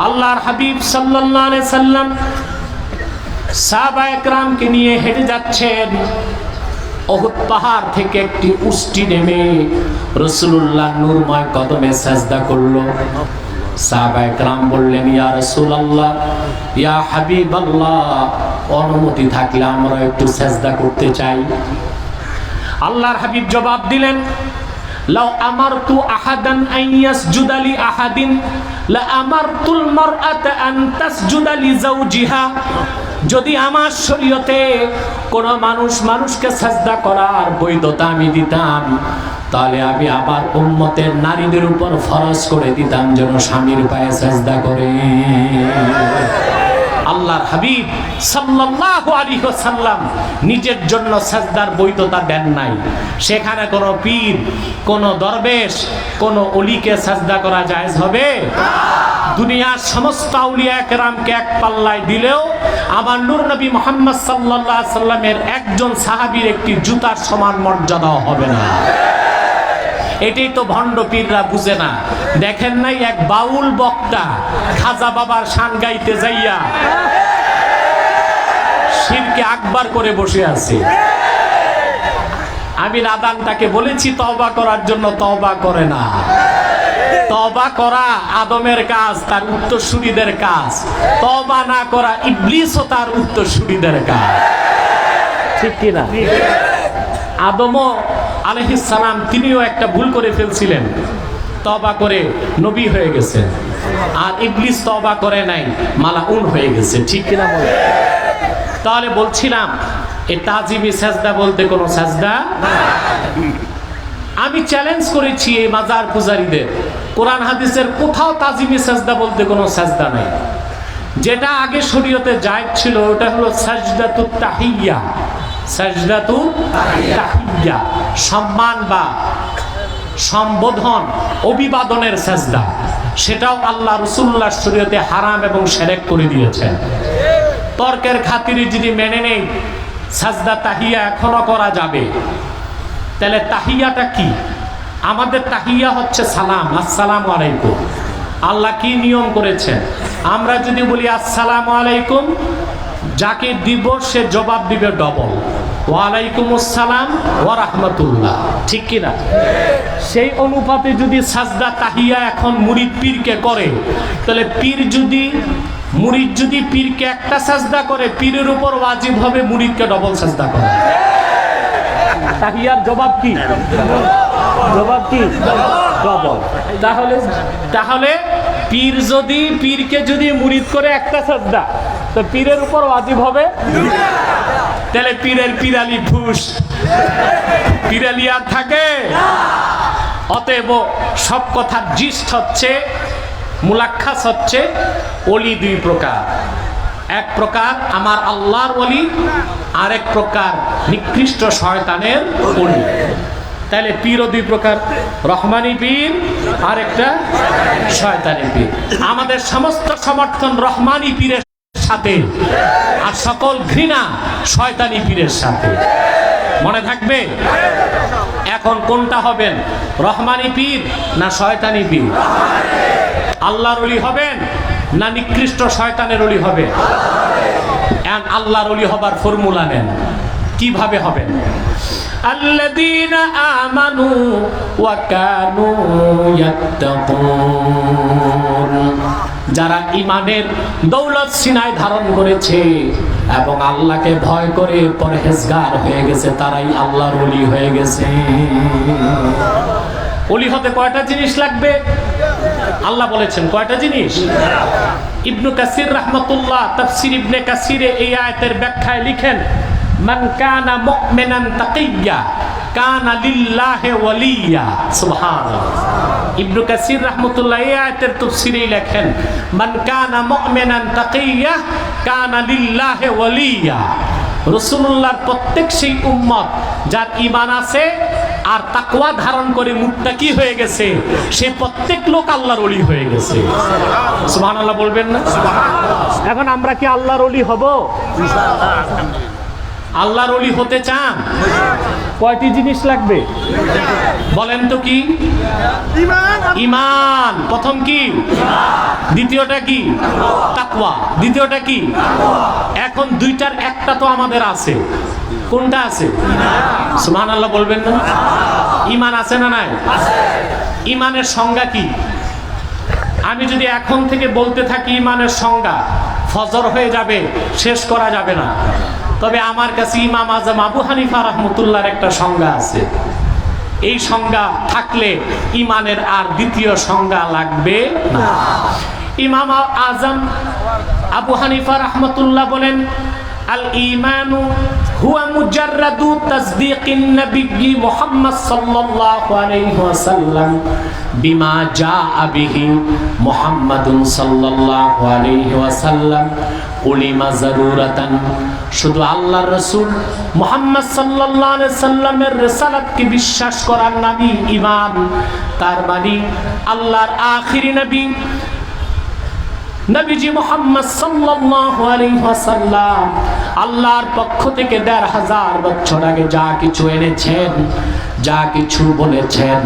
আল্লাহর হাবিব সাল্লাল্লাহু আলাইহি সাল্লাম সাহাবায়ে কেরামকে নিয়ে হেঁটে যাচ্ছেন। উহুদ পাহাড় থেকে একটি উষ্টি নেমে রাসূলুল্লাহ নূরময় কদমে সাজদা করলো। সাহাবায়ে কেরাম বললেন, ইয়া রাসূলুল্লাহ, ইয়া হাবিবাল্লাহ, অনুমতি থাকলে আমরা একটু সাজদা করতে চাই। আল্লাহর হাবিব জবাব দিলেন, লাউ আমারতু আহাদান আন ইয়াসজুদা লি আহাদিন লা আমারতুল মারআতা আন তাসজুদা লি যাওজিহা। যদি আমার শরীয়তে কোন মানুষকে সাজদা করার বৈধতা আমি দিতাম, তাহলে আমি আবার উম্মতের নারীদের উপর ফরজ করে দিতাম যেন স্বামীর পায়ে সাজদা করে। আল্লাহর হাবিব সাল্লাল্লাহু আলাইহি ওয়াসাল্লাম নিজের জন্য সাজদার বৈধতা দেন নাই। সেখানে কোনো পীর, কোনো দরবেশ, কোনো ওলিকে সাজদা করা জায়েজ হবে? দুনিয়ার সমস্ত আউলিয়া কেরামকে এক পাল্লায় দিলেও আমার নূর নবী মুহাম্মদ সাল্লাল্লাহু আলাইহি ওয়াসাল্লামের একজন সাহাবীর একটি জুতার সমান মর্যাদাও হবে না। এটাই তো ভণ্ড পীররা বুঝে না। দেখেন নাই এক বাউল বক্তা খাজা বাবার শান গাইতে যাইয়া শিরকে আকবার করে বসে আছে। আমি নাদানটাকে বলেছি তওবা করার জন্য, তওবা করে না। তওবা করা আদমের কাজ, তার উত্তরসূরিদের কাজ। তওবা না করা ইবলিসও তার উত্তরসূরিদের কাজ, ঠিক কি না? আদমও আলাইহিস সালাম তিনিও একটা ভুল করে ফেলছিলেন, তওবা করে নবী হয়ে গেছেন। আর ইবলিস তওবা করে নাই, মালাউন হয়ে গেছে, ঠিক কি না বলে? তাহলে বলছিলাম এই তাজিমি সাজদা বলতে কোনো সাজদা। আমি চ্যালেঞ্জ করেছি এই মাজার পূজারীদের, কোরআন হাদিসের কোথাও তাজিমি সাজদা বলতে কোনো সাজদা নাই। যেটা আগে শরীয়তে জায়েজ ছিল ওটা হলো সাজদাতুত তাহিয়্যা। সাজদাতুত তাহিয়্যা সম্মান বা সম্বোধন, অভিবাদনের সাজদা, সেটাও আল্লাহ রাসূলুল্লাহর শরীয়তে হারাম এবং শিরক করে দিয়েছেন। তর্কের খাতিরে যদি মেনে নেই সাজদা তাহিয়া এখনো করা যাবে, তাহলে তাহিয়াটা কি? আমাদের তাহিয়া হচ্ছে সালাম, আসসালামু আলাইকুম। আল্লাহ কি নিয়ম করেছেন? আমরা যদি বলি আসসালামু আলাইকুম, যাকে দিব সে জবাব দিবে ডবল, ওয়ালাইকুম আসসালাম ওয়া রাহমাতুল্লাহ, ঠিক কি না? সেই অনুপাতে যদি সাজদা তাহিয়া এখন মুরিদ পীরকে করে, তাহলে মুরিদ যদি পীরকে একটা সাজদা করে, পীরের উপর ওয়াজিব হবে মুরিদকে ডবল সাজদা করা। তাহিয়ার জবাব কি? জবাব কি? ডবল। তাহলে পীরকে যদি মুরিদ করে একটা সাজদা, তো পীরের উপর ওয়াজিব হবে। তাহলে পীরের পীরালি ফুস, পীরালি আর থাকে? অতএব সব কথার জিস্ট হচ্ছে, মুলাক্খাস হচ্ছে, ওলি দুই প্রকার। এক প্রকার আমার আল্লাহর ওলি, আরেক প্রকার নিকৃষ্ট শয়তানের ওলি। তাহলে পীরও দুই প্রকার, রহমানি পীর আর একটা শয়তানি পীর। আমাদের সমস্ত সমর্থন রহমানি পীরের সাথে, আর সকল ঘৃণা শয়তানি পীরের সাথে। মনে থাকবে? এখন কোনটা হবেন, রহমানি পীর না শয়তানি পীর? আল্লাহর ওলি হবেন না নিকৃষ্ট শয়তানের ওলি হবে? আল্লাহর ওলি হবার ফর্মুলা নেন, কিভাবে হবেন? আল্লাযীনা আমানু ওয়া কানু ইয়াত্তাকুন, যারা ঈমানের দৌলত সিনায় ধারণ করেছে এবং আল্লাহকে ভয় করে পরহেজগার হয়ে গেছে, তারাই আল্লাহর ওলি হয়ে গেছে। ওলি হতে কয়টা জিনিস লাগবে? আল্লাহ বলেছেন কয়টা জিনিস? ইবনে কাসির রাহমাতুল্লাহ তাফসীর ইবনে কাসিরে এই আয়াতের ব্যাখ্যায় লিখেন, মান কানা মুমিনান তাকিয়্যা কানা লিল্লাহি ওয়ালিয়্যা। সুবহানাল্লাহ। ইবনে কাসির রাহমাতুল্লাহ এই আয়াতের তাফসীরে লেখেন, মান কানা মুমিনান তাকিয়্যা কানা লিল্লাহি ওয়ালিয়্যা। রাসূলুল্লাহর প্রত্যেক সেই উম্মত যার ঈমান আছে আর তাকওয়া ধারণ করে মুত্তাকি হয়ে গেছে, সে প্রত্যেক লোক আল্লাহর ওলি হয়ে গেছে। সুবহানাল্লাহ বলবেন না? এখন আমরা কি আল্লাহর ওলি হব? আল্লাহর ওলি হতে চান? কয়টি জিনিস লাগবে বলেন তো? কি? ঈমান। প্রথম কি? দ্বিতীয়টা কি? তাকওয়া। দ্বিতীয়টা কি? এখন দুইটার একটা তো আমাদের আছে। কোনটা আছে? সুবহানাল্লাহ বলবেন না? ঈমান আছে না নাই? ঈমানের সংজ্ঞা কি? আমি যদি এখন থেকে বলতে থাকি ঈমানের সংজ্ঞা, ফজর হয়ে যাবে, শেষ করা যাবে না। তবে আমার কাছে ইমাম আজম আবু হানিফা রাহমাতুল্লাহর একটা সংজ্ঞা আছে। এই সংজ্ঞা থাকলে ঈমানের আর দ্বিতীয় সংজ্ঞা লাগবে না। ইমাম আজম আবু হানিফা রাহমাতুল্লাহ বলেন, আল ঈমানু হুয়া মুজাররাদু তাসদীকিন নবী মুহাম্মদ সাল্লাল্লাহু আলাইহি ওয়াসাল্লাম বিমা জাআ বিহি মুহাম্মাদুন সাল্লাল্লাহু আলাইহি ওয়াসাল্লাম উলিমা যারুরাতান। শুধু আল্লাহর রাসূল মুহাম্মদ সাল্লাল্লাহু আলাইহি সাল্লামের রিসালাতকে বিশ্বাস করার নামই ঈমান। তার মানে আল্লাহর আখিরি নবী নবীজি মুহাম্মদ সাল্লাল্লাহু আলাইহি ওয়াসাল্লাম আল্লাহর পক্ষ থেকে ১৫০০ বছর আগে যা কিছু এনেছেন, যা কিছু বলেছেন,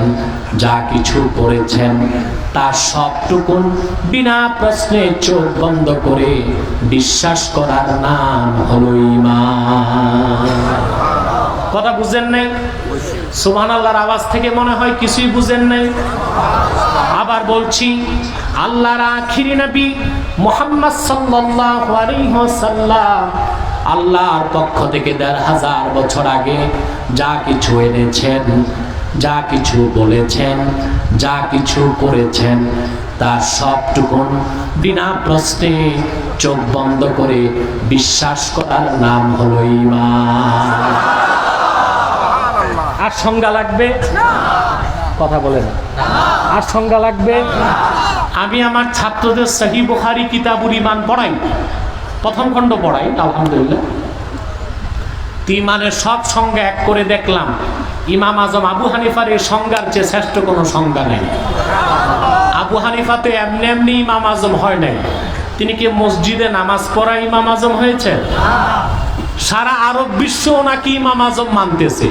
যা কিছু করেছেন, তার সবটুকুন বিনা প্রশ্নে চোখ বন্ধ করে বিশ্বাস করার নাম হলো ঈমান। কথা বুঝেন নাই? সুবহানাল্লাহর আওয়াজ থেকে মনে হয় কিছুই বুঝেন নাই। আবার বলছি, আল্লাহর আখিরি নবী মুহাম্মদ সাল্লাল্লাহু আলাইহি ওয়াসাল্লাম আল্লাহর পক্ষ থেকে ১৫০০ বছর আগে যা কিছু এনেছেন, যা কিছু বলেছেন, যা কিছু করেছেন, তার সবটুকুন বিনা প্রশ্নে চোখ বন্ধ করে বিশ্বাস করার নাম হলো ঈমান। আর সংজ্ঞা লাগবে? কথা বলে না। আর সংজ্ঞা লাগবে? আমি আমার ছাত্রদের সহিহ বুখারী কিতাবুল ঈমান পড়াই, প্রথম খণ্ড পড়াই, আলহামদুলিল্লাহ। ঈমানের সব সংজ্ঞা এক করে দেখলাম, ইমাম আজম আবু হানিফার এই সংজ্ঞার চেয়ে শ্রেষ্ঠ কোনো সংজ্ঞা নেই। আবু হানিফা তো এমনি এমনি ইমাম আজম হয় নাই। তিনি কি মসজিদে নামাজ পড়া ইমাম আজম হয়েছে? সারা আরব বিশ্ব ওনাকে ইমাম আজম মানতেছে।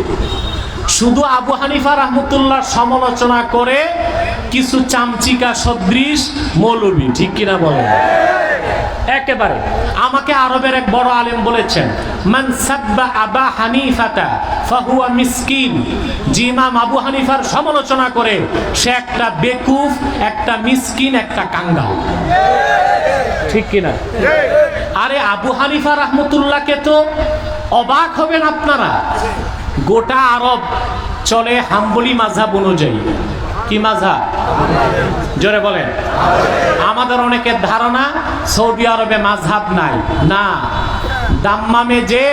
শুধু আবু হানিফা রাহমাতুল্লাহর সমালোচনা করে কিছু চামচিকা সদৃশ মৌলবী, ঠিক কিনা বলেন? একেবারে আমাকে আরবের এক বড় আলেম বলেছেন, মান সাব্বা আবা হানিফাতা ফাহুয়া মিসকিন। যে ইমাম আবু হানিফার সমালোচনা করে সে একটা বেকুফ, একটা মিসকিন, একটা কাঙ্গাল, ঠিক কিনা? আরে আবু হানিফা রাহমাতুল্লাহকে তো অবাক হবেন আপনারা, গোটা আরব চলে হাম্বলি মাযহাব অনুযায়ী। কি মাযহাব? জোরে বলেন। আমাদের অনেকের ধারণা সৌদি আরবে মাযহাব নাই। না, দাম্মামে যে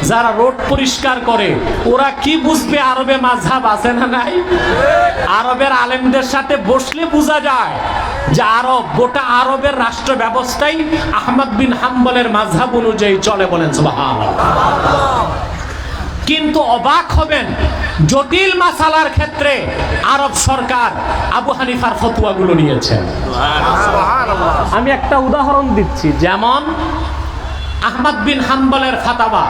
যারা রোড পরিষ্কার করে ওরা কি বুঝবে আরবে মাযহাব আছে না নাই? আরবের আলেমদের সাথে বসলে বোঝা যায় যে আরব, গোটা আরবের রাষ্ট্র ব্যবস্থাই আহমদ বিন হাম্বলের মাযহাব অনুযায়ী চলে। বলেন সুবহানাল্লাহ। কিন্তু অবাক হবেন, জটিল মাসালার ক্ষেত্রে আরব সরকার আবু হানিফার ফতোয়াগুলো নিয়েছেন। আমি একটা উদাহরণ দিচ্ছি, যেমন আহমদ বিন হাম্বলের ফাতাওয়া,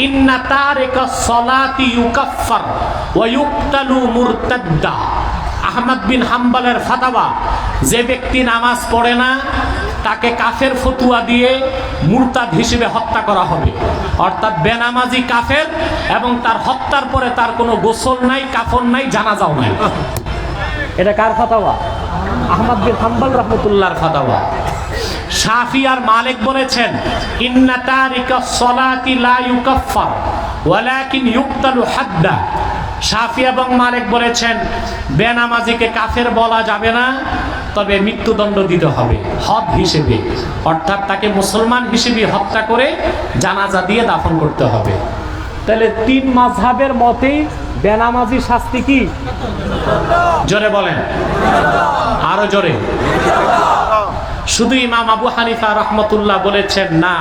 ইন্না তারিকা সলাতি ইউকাফফার ওয়া ইউকতালু মুরতাদ্দা। আহমদ বিন হাম্বলের ফাতাওয়া, যে ব্যক্তি নামাজ পড়ে না তাকে কাফের ফতুয়া দিয়ে মুরতাদ হিসেবে হত্যা করা হবে। অর্থাৎ বেনামাজি কাফের, এবং তার হত্যার পরে তার কোনো গোসল নাই, কাফন নাই, জানাজাও নাই। এটা কার ফাতাওয়া? আহমদ বিন হাম্বল রাহমাতুল্লাহর ফাতাওয়া। শাফি আর মালিক বলেছেন, ইন্না তারিকা সলাতি লা ইউকাফফার ওয়ালাকিন ইউকতালু হাদ্দা। শাফি এবং মালিক বলেছেন বেনামাজিকে কাফের বলা যাবে না, তবে মৃত্যুদণ্ড দিতে হবে হদ হিসেবে, অর্থাৎ তাকে মুসলমান হিসেবে হত্যা করে জানাজা দিয়ে দাফন করতে হবে। তাহলে তিন মাযহাবের মতেই বেনামাজি শাস্তি কি? জোরে বলেন, আরো জোরে। শুধু ইমাম আবু হানিফা রাহমাতুল্লাহ বলেছেন না,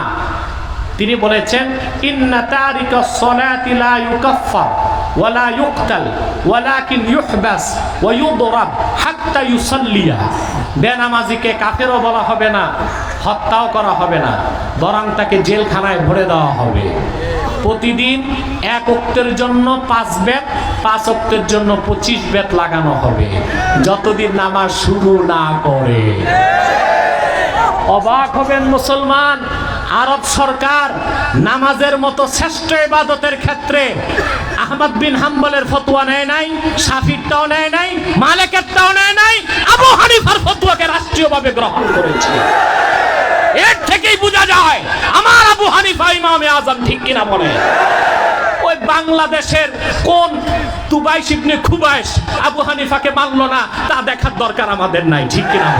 তিনি বলেছেন ইন্না তারিকা সলাতি লা ইউকাফফার ওয়ালা ইউকতাল ওয়ালাকিন ইউহবাস ওয়া ইউদরাব হাত্তা ইউসাল্লিয়া। বেনামাজিকে কাফেরও বলা হবে না, হত্যাও করা হবে না, বরং তাকে জেলখানায় ভরে দেওয়া হবে। প্রতিদিন 1 ওয়াক্তের জন্য 5 বেত, 5 ওয়াক্তের জন্য 25 বেত লাগানো হবে, যতদিন নামাজ শুরু না করে। অবাক হবেন মুসলমান, আরব সরকার নামাজের মতো শ্রেষ্ঠ ইবাদতের ক্ষেত্রে আহমদ বিন হাম্বলের ফতোয়া নেয় নাই, শাফিরটাও নেয় নাই, মালিকেরটাও নেয় নাই, আবু হানিফার ফতোয়াকে রাষ্ট্রীয়ভাবে গ্রহণ করেছে। এর থেকেই বোঝা যায় আমার আবু হানিফা ইমামে আজম, ঠিক কিনা বলে? ওই বাংলাদেশের কোন তুবাইশ ইবনে খুবাইশ আবু হানিফাকে মানলো না, তা দেখার দরকার আমাদের নাই, ঠিক কিনা?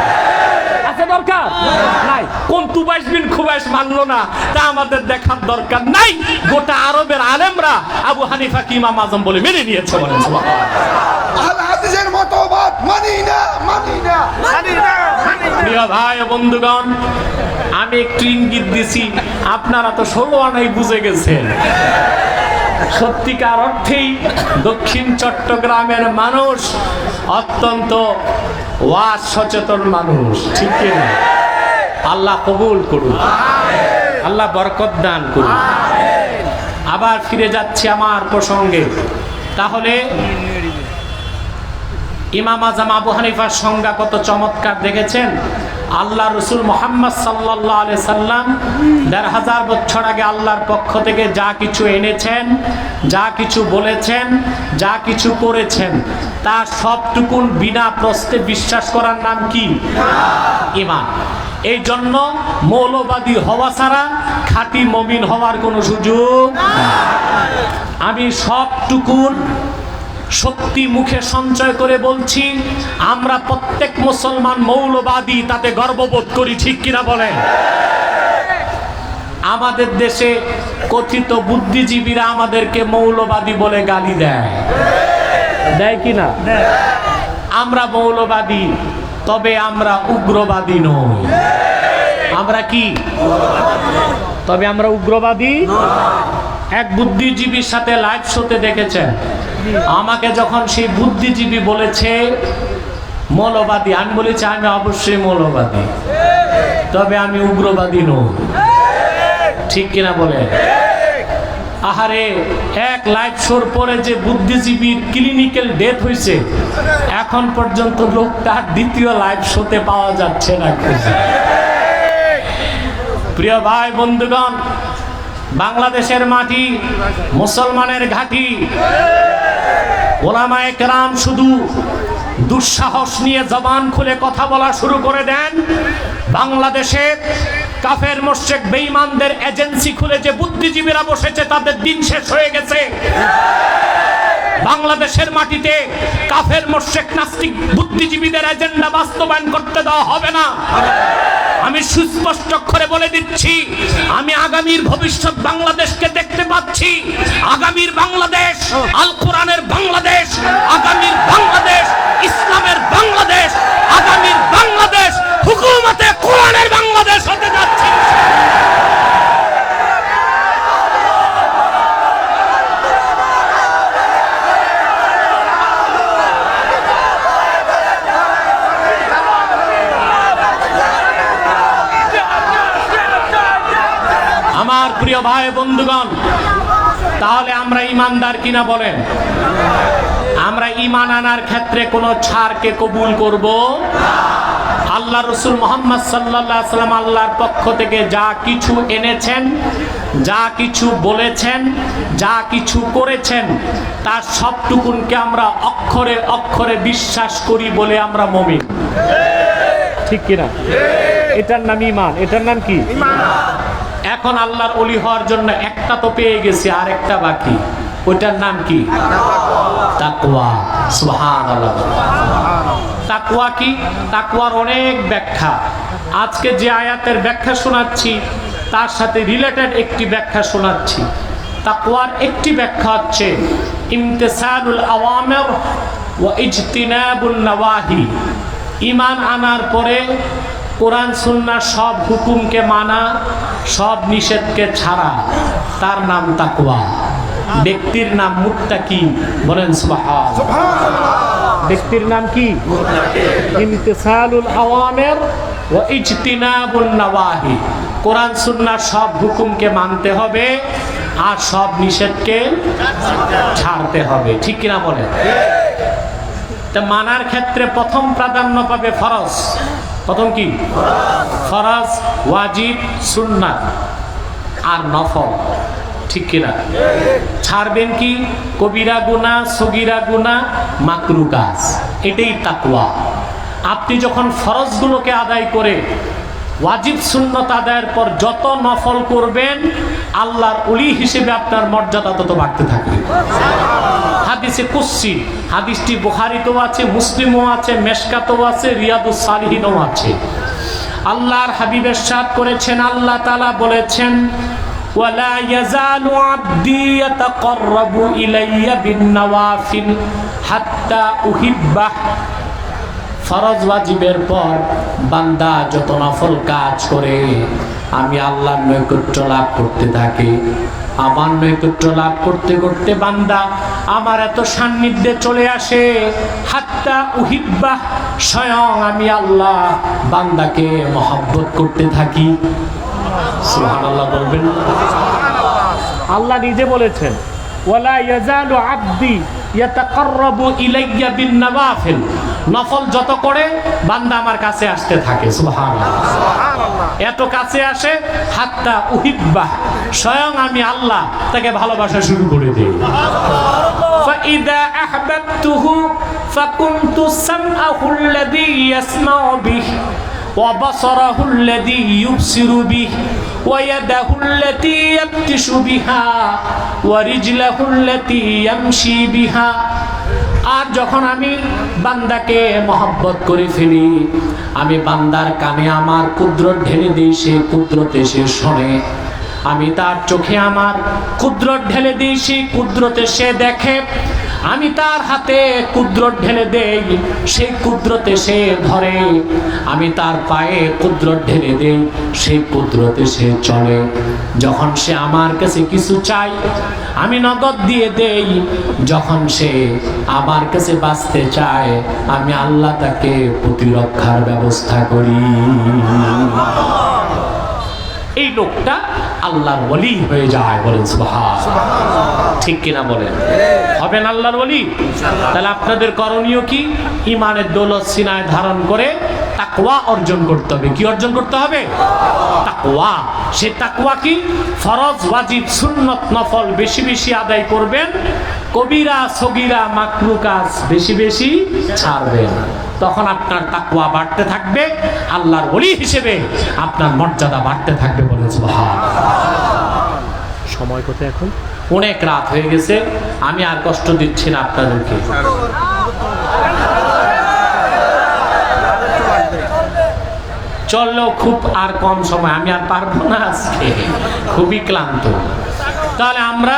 আছে দরকার নাই? কোন তুবাইশ বিন খুবাইশ মানলো না, তা আমাদের দেখার দরকার নাই। গোটা আরবের আলেমরা আবু হানিফা কি ইমাম আজম বলে মেনে নিয়েছে। বলেন সুবহানাল্লাহ। আল হাদিসের মতবাদ মানি না, মানি না, মানি না। প্রিয় ভাই ও বন্ধুগণ, আমি একটু ইঙ্গিত দিছি, আপনারা তো 16 আনাই বুঝে গেছেন। সত্যিকার অর্থেই দক্ষিণ চট্টগ্রামের মানুষ অত্যন্ত ওয়াজ সচেতন মানুষ, ঠিক কিনা? আল্লাহ কবুল করুন, আল্লাহ বরকত দান করুন। আবার ফিরে যাচ্ছি আমার প্রসঙ্গে। তাহলে ইমাম আজম আবু হানিফার সংজ্ঞা কত চমৎকার দেখেছেন। আল্লাহ রসুল মুহাম্মদ সাল্লাল্লাহু আলাইহি সাল্লাম ১৫০০ বছর আগে আল্লাহর পক্ষ থেকে যা কিছু এনেছেন, যা কিছু বলেছেন, যা কিছু করেছেন, তার সবটুকুন বিনা প্রশ্নে বিশ্বাস করার নাম কি? ঈমান। এই জন্য মৌলবাদী হওয়া ছাড়া খাঁটি মুমিন হওয়ার কোনো সুযোগ। আমি সবটুকুন শক্তি মুখে সঞ্চয় করে বলছি, আমরা প্রত্যেক মুসলমান মৌলবাদী, তাতে গর্ববোধ করি, ঠিক কিনা বলেন? আমাদের দেশে কথিত বুদ্ধিজীবীরা আমাদেরকে মৌলবাদী বলে গালি দেয়, দেয় কিনা? আমরা মৌলবাদী, তবে আমরা উগ্রবাদী নই। আমরা কি? তবে আমরা উগ্রবাদী। এক বুদ্ধিজীবীর সাথে লাইভ শোতে দেখেছেন, আমাকে যখন সেই বুদ্ধিজীবী বলেছে মৌলবাদী, আমি বলেছি আমি অবশ্যই মৌলবাদী, তবে আমি উগ্রবাদী নই, ঠিক কিনা বলে? আহারে, এক লাইভ শোর পরে যে বুদ্ধিজীবীর ক্লিনিক্যাল ডেথ হয়েছে, এখন পর্যন্ত লোকটার দ্বিতীয় লাইভ শোতে পাওয়া যাচ্ছে না। প্রিয় ভাই বন্ধুগণ, বাংলাদেশের মাটি মুসলমানের ঘাঁটি। ওলামায়ে কেরাম শুধু দুঃসাহস নিয়ে জবান খুলে কথা বলা শুরু করে দেন। বাংলাদেশের কাফের মুশরিক বেঈমানদের এজেন্সি খুলে যে বুদ্ধিজীবীরা বসেছে, তাদের দিন শেষ হয়ে গেছে। বাংলাদেশের মাটিতে কাফের মুশরিক নাস্তিক বুদ্ধিজীবীদের এজেন্ডা বাস্তবায়ন করতে দেওয়া হবে না। আমি সুস্পষ্ট অক্ষরে বলে দিচ্ছি, আমি আগামীর ভবিষ্যৎ বাংলাদেশকে দেখতে পাচ্ছি। আগামীর বাংলাদেশ আল কোরআনের বাংলাদেশ, আগামীর বাংলাদেশ ইসলামের বাংলাদেশ, আগামীর বাংলাদেশ হুকুমতে কোরআনের বাংলাদেশ হতে যাচ্ছে। আমার প্রিয় ভাই বন্ধুগণ, তাহলে আমরা ইমানদার কিনা বলেন? আমরা ইমান আনার ক্ষেত্রে কোনো ছাড়কে কবুল করব? আল্লাহ রসুল মুহাম্মদ সাল্লাল্লাহু আলাইহি ওয়াসাল্লাম আল্লাহর পক্ষ থেকে যা কিছু এনেছেন, যা কিছু বলেছেন, যা কিছু করেছেন, তার সবটুকুনকে আমরা অক্ষরে অক্ষরে বিশ্বাস করি বলে আমরা মুমিন, ঠিক কিনা? এটার নাম ঈমান। এটার নাম কি? এখন আল্লাহর ওলি হওয়ার জন্য একটা তো পেয়ে গেছি, আর একটা বাকি। ওইটার নাম কি? তাকওয়া। সুবহানাল্লাহ। তাকওয়া কি? তাকওয়ার অনেক ব্যাখ্যা। আজকে যে আয়াতের ব্যাখ্যা শোনাচ্ছি, তার সাথে রিলেটেড একটি ব্যাখ্যা শোনাচ্ছি। তাকওয়ার একটি ব্যাখ্যা হচ্ছে ইমতিসালুল আওয়ামির ওয়া ইজতিনাবুন নওয়াহি। ঈমান আনার পরে কোরআন সুন্নাহ সব হুকুমকে মানা, সব নিষেধকে ছাড়া, তার নাম তাকওয়া। ব্যক্তির নাম মুত্তাকি। বলেন সুবহানাল্লাহ। ব্যক্তির নাম কি? ইমতিসালুল আওয়ামির ওয়া ইজতিনাবুন নওয়াহি। কোরআন সুন্নাহ সব হুকুমকে মানতে হবে, আর সব নিষেধকে ছাড়তে হবে, ঠিক কিনা বলেন? তা মানার ক্ষেত্রে প্রথম প্রাধান্য পাবে ফরজ। প্রথম কি? ফরজ, ওয়াজিব, সুন্নাত আর নফল, ঠিক কিনা? ছাড়বেন কি? কবিরা গুনাহ, সগীরা গুনাহ, মাকরু কাজ। এটাই তাকওয়া। আপনি যখন ফরজগুলোকে আদায় করে ওয়াজিব সুন্নত আদায়ের পর যত নফল করবেন, আল্লাহর ওলি হিসেবে আপনার মর্যাদা তত বাড়তে থাকবে। হাদিসে কুদসি, হাদিসটি বুখারীতেও আছে, মুসলিমও আছে, মেশকাতেও আছে, রিয়াদুস সালিহিনও আছে। আল্লাহর হাবিব ইরশাদ করেছেন, আল্লাহ তাআলা বলেছেন, ওয়ালা ইয়াজালু আবদি ইয়াতাকাররাবু ইলাইয়া বিন-নওয়াফিল হাত্তা উহিব্বাহ। ফরজ ওয়াজিবের পর বান্দা যত নফল কাজ করে আমি আল্লাহর নৈকট্য লাভ করতে থাকি। আমার নৈকট্য লাভ করতে করতে বান্দা আমার এত সান্নিধ্যে চলে আসে, হাত্তা উহিব্বাহ, স্বয়ং আমি আল্লাহ বান্দাকে মহব্বত করতে থাকি। সুবহানাল্লাহ বলবেন। আল্লাহ নিজে বলেছেন, ওয়ালা ইয়াজালু আবদি ইয়াতাকাররাবু ইলাইয়া বিন-নওয়াফিল। নফল যত করে বান্দা আমার কাছে আসতে থাকে। সুবহানাল্লাহ। এত কাছে আসে, হাত্তা উহিব্বাহ, স্বয়ং আমি আল্লাহ তাকে ভালোবাসা শুরু করে দেই। ফাইদা আহবাবতুহু ফাকুনতু সামআহু আল্লাযী ইয়াসমাউ বিহি ওয়া বাসারাহু আল্লাযী ইউবসিরু বিহি ওয়া ইয়াদাহু আল্লাতী ইয়াবতিশু বিহা ওয়া রিজলাহু আল্লাতী ইয়ামশি বিহা। আর যখন আমি বান্দাকে মহব্বত করে ফেলি, আমি বান্দার কানে আমার কুদরত ঢেলে দিই, সে কুদরতে সে শোনে। আমি তার চোখে আমার কুদরত ঢেলে দিই, সেই কুদরতে সে দেখে। আমি তার হাতে কুদরত ঢেলে দেই, সেই কুদরতে সে ধরে। আমি তার পায়ে কুদরত ঢেলে দেই, সেই কুদরতে সে চলে। যখন সে আমার কাছে কিছু চাই আমি নগদ দিয়ে দেই। যখন সে আমার কাছে বাঁচতে চায় আমি আল্লাহ তাকে প্রতিরক্ষার ব্যবস্থা করি। এই লোকটা আল্লাহর ওলি হয়ে যায়। বলেন সুবহানাল্লাহ, ঠিক কিনা বলেন? হবেন আল্লাহর ওলি? তাহলে আপনাদের করণীয় কি? ইমানের দৌলত সিনায় ধারণ করে তাকওয়া অর্জন করতে হবে। কি অর্জন করতে হবে? তাকওয়া। সে তাকওয়া কি? ফরজ, ওয়াজিব, সুন্নত, নফল বেশি বেশি আদায় করবেন, কবিরা সগীরা মাকরু কাজ বেশি বেশি ছাড়বেন। তখন আপনার তাকওয়া বাড়তে থাকবে, আল্লাহর ওলি হিসেবে আপনার মর্যাদা বাড়তে থাকবে। বলেন সুবহানাল্লাহ। সময় কত এখন? অনেক রাত হয়ে গেছে, আমি আর কষ্ট দিচ্ছি না আপনাদেরকে। চললেও খুব আর কম সময়, আমি আর পারবো না আজকে, খুবই ক্লান্ত। তাহলে আমরা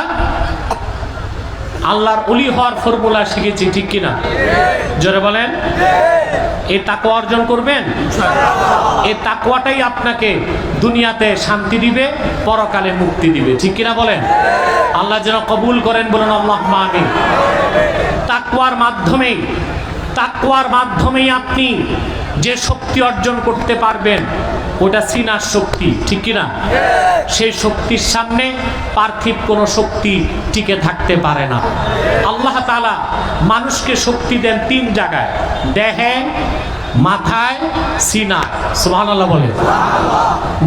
আল্লাহর ওলি হওয়ার ফর্মুলা শিখেছি, ঠিক কিনা? জোরে বলেন। এই তাকওয়া অর্জন করবেন। এই তাকওয়াটাই আপনাকে দুনিয়াতে শান্তি দিবে, পরকালে মুক্তি দিবে, ঠিক কিনা বলেন? আল্লাহ যেন কবুল করেন, বলেন আল্লাহুম্মা আমিন। তাকওয়ার মাধ্যমেই আপনি যে শক্তি অর্জন করতে পারবেন ওটা সিনার শক্তি, ঠিক কিনা? সেই শক্তির সামনে পার্থিব কোনো শক্তি টিকে থাকতে পারে না। আল্লাহ তাআলা মানুষকে শক্তি দেন তিন জায়গায়: দেহে, মাথায়, সিনায়। সুবহানাল্লাহ বলে।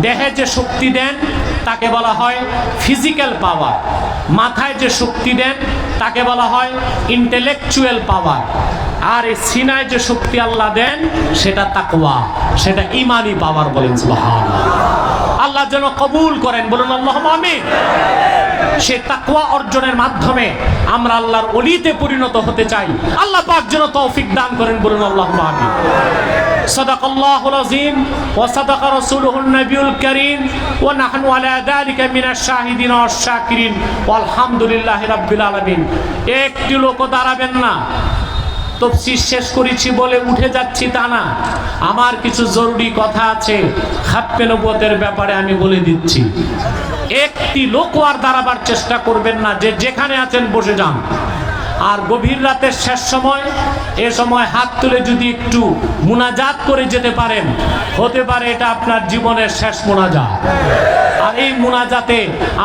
দেহে যে শক্তি দেন তাকে বলা হয় ফিজিক্যাল পাওয়ার। মাথায় যে শক্তি দেন তাকে বলা হয় ইন্টেলেকচুয়াল পাওয়ার। আর এই সিনায় যে শক্তি আল্লাহ দেন সেটা তাকওয়া, সেটা ঈমানি পাওয়ার। বলেন সুবহানাল্লাহ। আল্লাহ যেন কবুল করেন, বলুন আল্লাহুম্মা আমিন। সে তাকওয়া অর্জনের মাধ্যমে আমরা আল্লাহর ওলিতে পরিণত হতে চাই। আল্লাহ পাক যেন তৌফিক দান করেন, বলুন আল্লাহুম্মা আমিন। সাদাকাল্লাহুল আযীম ওয়া সাদাকা রাসূলুহুন নবিয়ুল কারীম ওয়া নাহনু আলা যালিকা মিনাশ শাহিদিন ওয়াশ শাকিরিন আলহামদুলিল্লাহি রাব্বিল আলামিন। একটি লোক দাঁড়াবেন না। তফসির শেষ করেছি বলে উঠে যাচ্ছি তা না, আমার কিছু জরুরি কথা আছে খাতমে নবুয়তের ব্যাপারে আমি বলে দিচ্ছি। একটি লোক আর দাঁড়াবার চেষ্টা করবেন না, যে যেখানে আছেন বসে যান। আর গভীর রাতের শেষ সময়, এ সময় হাত তুলে যদি একটু মুনাজাত করে যেতে পারেন, হতে পারে এটা আপনার জীবনের শেষ মুনাজাত। আর এই মুনাজাতে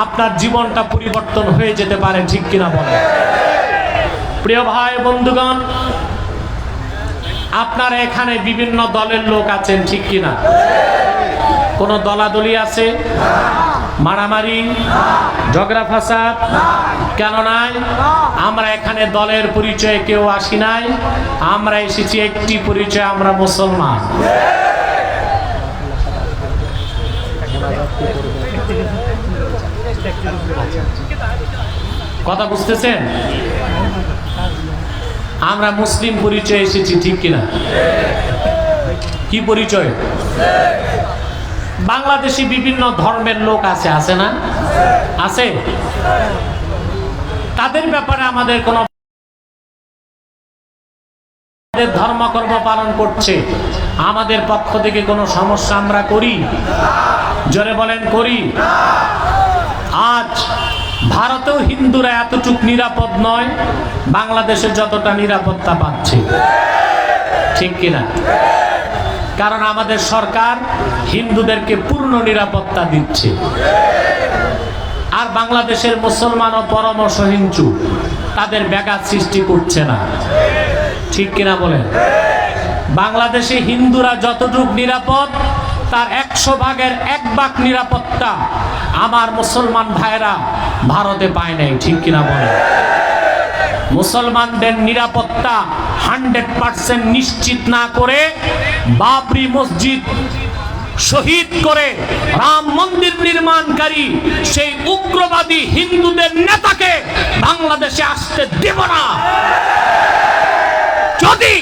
আপনার জীবনটা পরিবর্তন হয়ে যেতে পারে, ঠিক কিনা বলেন? প্রিয় ভাই বন্ধুগণ, আপনারা এখানে বিভিন্ন দলের লোক আছেন, ঠিক কিনা? কোন দলাদলি আছে? মারামারি, ঝগড়া ফাসাদ কেন নাই? আমরা এখানে দলের পরিচয়ে কেউ আসি নাই, আমরা এসেছি একটি পরিচয়, আমরা মুসলমান। কথা বুঝতেছেন? আমরা মুসলিম পরিচয় এসেছি, ঠিক কিনা? কি পরিচয়? বাংলাদেশে বিভিন্ন ধর্মের লোক আছে, আছে না? আছে। তাদের ব্যাপারে আমাদের কোন ধর্মকর্ম পালন করছে, আমাদের পক্ষ থেকে কোনো সমস্যা আমরা করি? জোরে বলেন, করি? আজ ভারতেও হিন্দুরা এতটুক নিরাপদ নয় বাংলাদেশে যতটা নিরাপত্তা পাচ্ছে, ঠিক কিনা? কারণ আমাদের সরকার হিন্দুদেরকে পূর্ণ নিরাপত্তা দিচ্ছে। আর বাংলাদেশের মুসলমানও পরম সহিংসু, তাদের ব্যাঘাত সৃষ্টি করছে না, ঠিক কিনা বলেন? বাংলাদেশে হিন্দুরা যতটুক নিরাপদ, তার 100 ভাগের 1 ভাগ নিরাপত্তা আমার মুসলমান ভাইরা ভারতে পায় নাই, ঠিক কিনা বলেন? মুসলমানদের নিরাপত্তা 100% নিশ্চিত না করে বাবরি মসজিদ শহীদ করে রাম মন্দির নির্মাণকারী সেই উগ্রবাদী হিন্দুদের নেতাকে বাংলাদেশে আসতে দেব না। যদি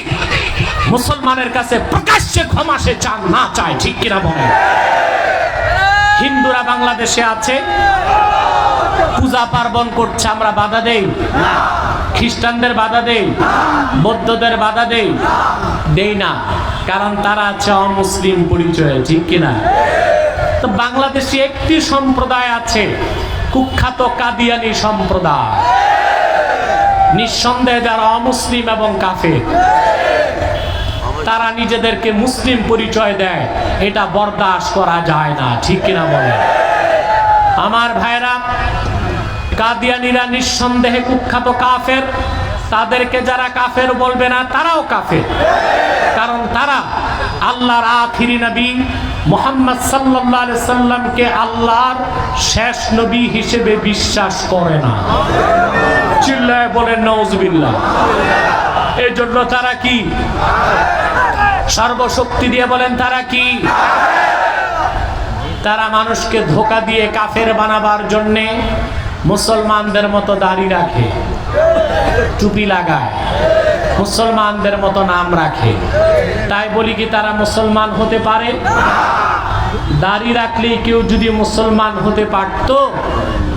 মুসলমানের কাছে প্রকাশ্যে ক্ষমা সে চান না চায়, ঠিক কিনা বলেন? হিন্দুরা বাংলাদেশে আছে, পূজা পার্বণ করছে, আমরা বাধা দেই? খ্রিস্টানদের বাধা দেই? বৌদ্ধদের বাধা দেই? দেই না, কারণ তারা আছে অমুসলিম পরিচয়ে, ঠিক কিনা? তো বাংলাদেশে একটি সম্প্রদায় আছে, কুখ্যাত কাদিয়ানি সম্প্রদায়, নিঃসন্দেহে যারা অমুসলিম এবং কাফের, তারা নিজেদেরকে মুসলিম পরিচয় দেয়, এটা বরদাস্ত করা যায় না, ঠিক কিনা বলে? আমার ভাইরা, কাদিয়ানীরা নিঃসন্দেহে কুখ্যাত কাফের, তাদেরকে যারা কাফের বলবে না তারাও কাফের, কারণ তারা আল্লাহর আখিরি নবী মুহাম্মদ সাল্লাল্লাহু আলাইহি সাল্লামকে আল্লাহর শেষ নবী হিসেবে বিশ্বাস করে না। চিল্লায় বলেন নাউজুবিল্লাহ। এই জন্য তারা কি? সর্বশক্তি দিয়ে বলেন তারা কি? তারা মানুষকে ধোঁকা দিয়ে কাফের বানাবার জন্যে মুসলমানদের মতো দাড়ি রাখে, টুপি লাগায়, মুসলমানদের মতো নাম রাখে। তাই বলি কি তারা মুসলমান হতে পারে? দাড়ি রাখলেই কেউ যদি মুসলমান হতে পারত,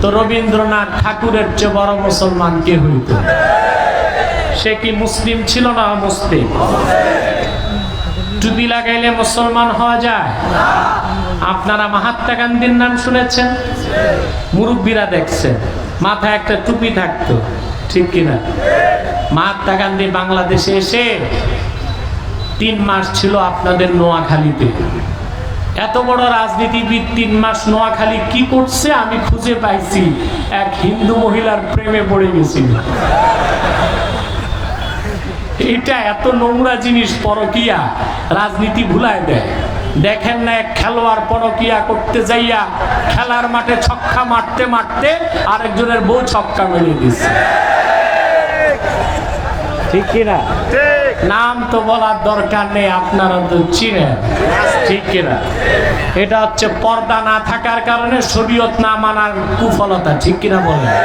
তো রবীন্দ্রনাথ ঠাকুরের চেয়ে বড় মুসলমান কে হইত? সে কি মুসলিম ছিল না মুসলিম? টুপি লাগাইলে মুসলমান হওয়া যায়? আপনারা মহাত্মা গান্ধীর নাম শুনেছেন? মুরব্বীরা দেখছেন, মাথায় একটা টুপি থাকতো, ঠিক কিনা? মহাত্মা গান্ধী বাংলাদেশে এসে 3 মাস ছিল আপনাদের নোয়াখালীতে। এত বড় রাজনীতিবিদ 3 মাস নোয়াখালী কি করছে আমি খুঁজে পাইছি, এক হিন্দু মহিলার প্রেমে পড়ে গেছিল। এটা এত নোংরা জিনিস, পরকিয়া, রাজনীতি ভুলায় দেয়। দেখেন না, এক খেলোয়াড় পরকিয়া করতে যাইয়া খেলার মাঠে ছক্কা মারতে মারতে আরেকজনের বউ ছক্কা মেরে দিচ্ছে, ঠিক কিনা? নাম তো বলার দরকার নেই, আপনারা তো চিনেন, ঠিক কিনা? এটা হচ্ছে পর্দা না থাকার কারণে শরীয়ত না মানার কুফলতা, ঠিক কিনা বলেন?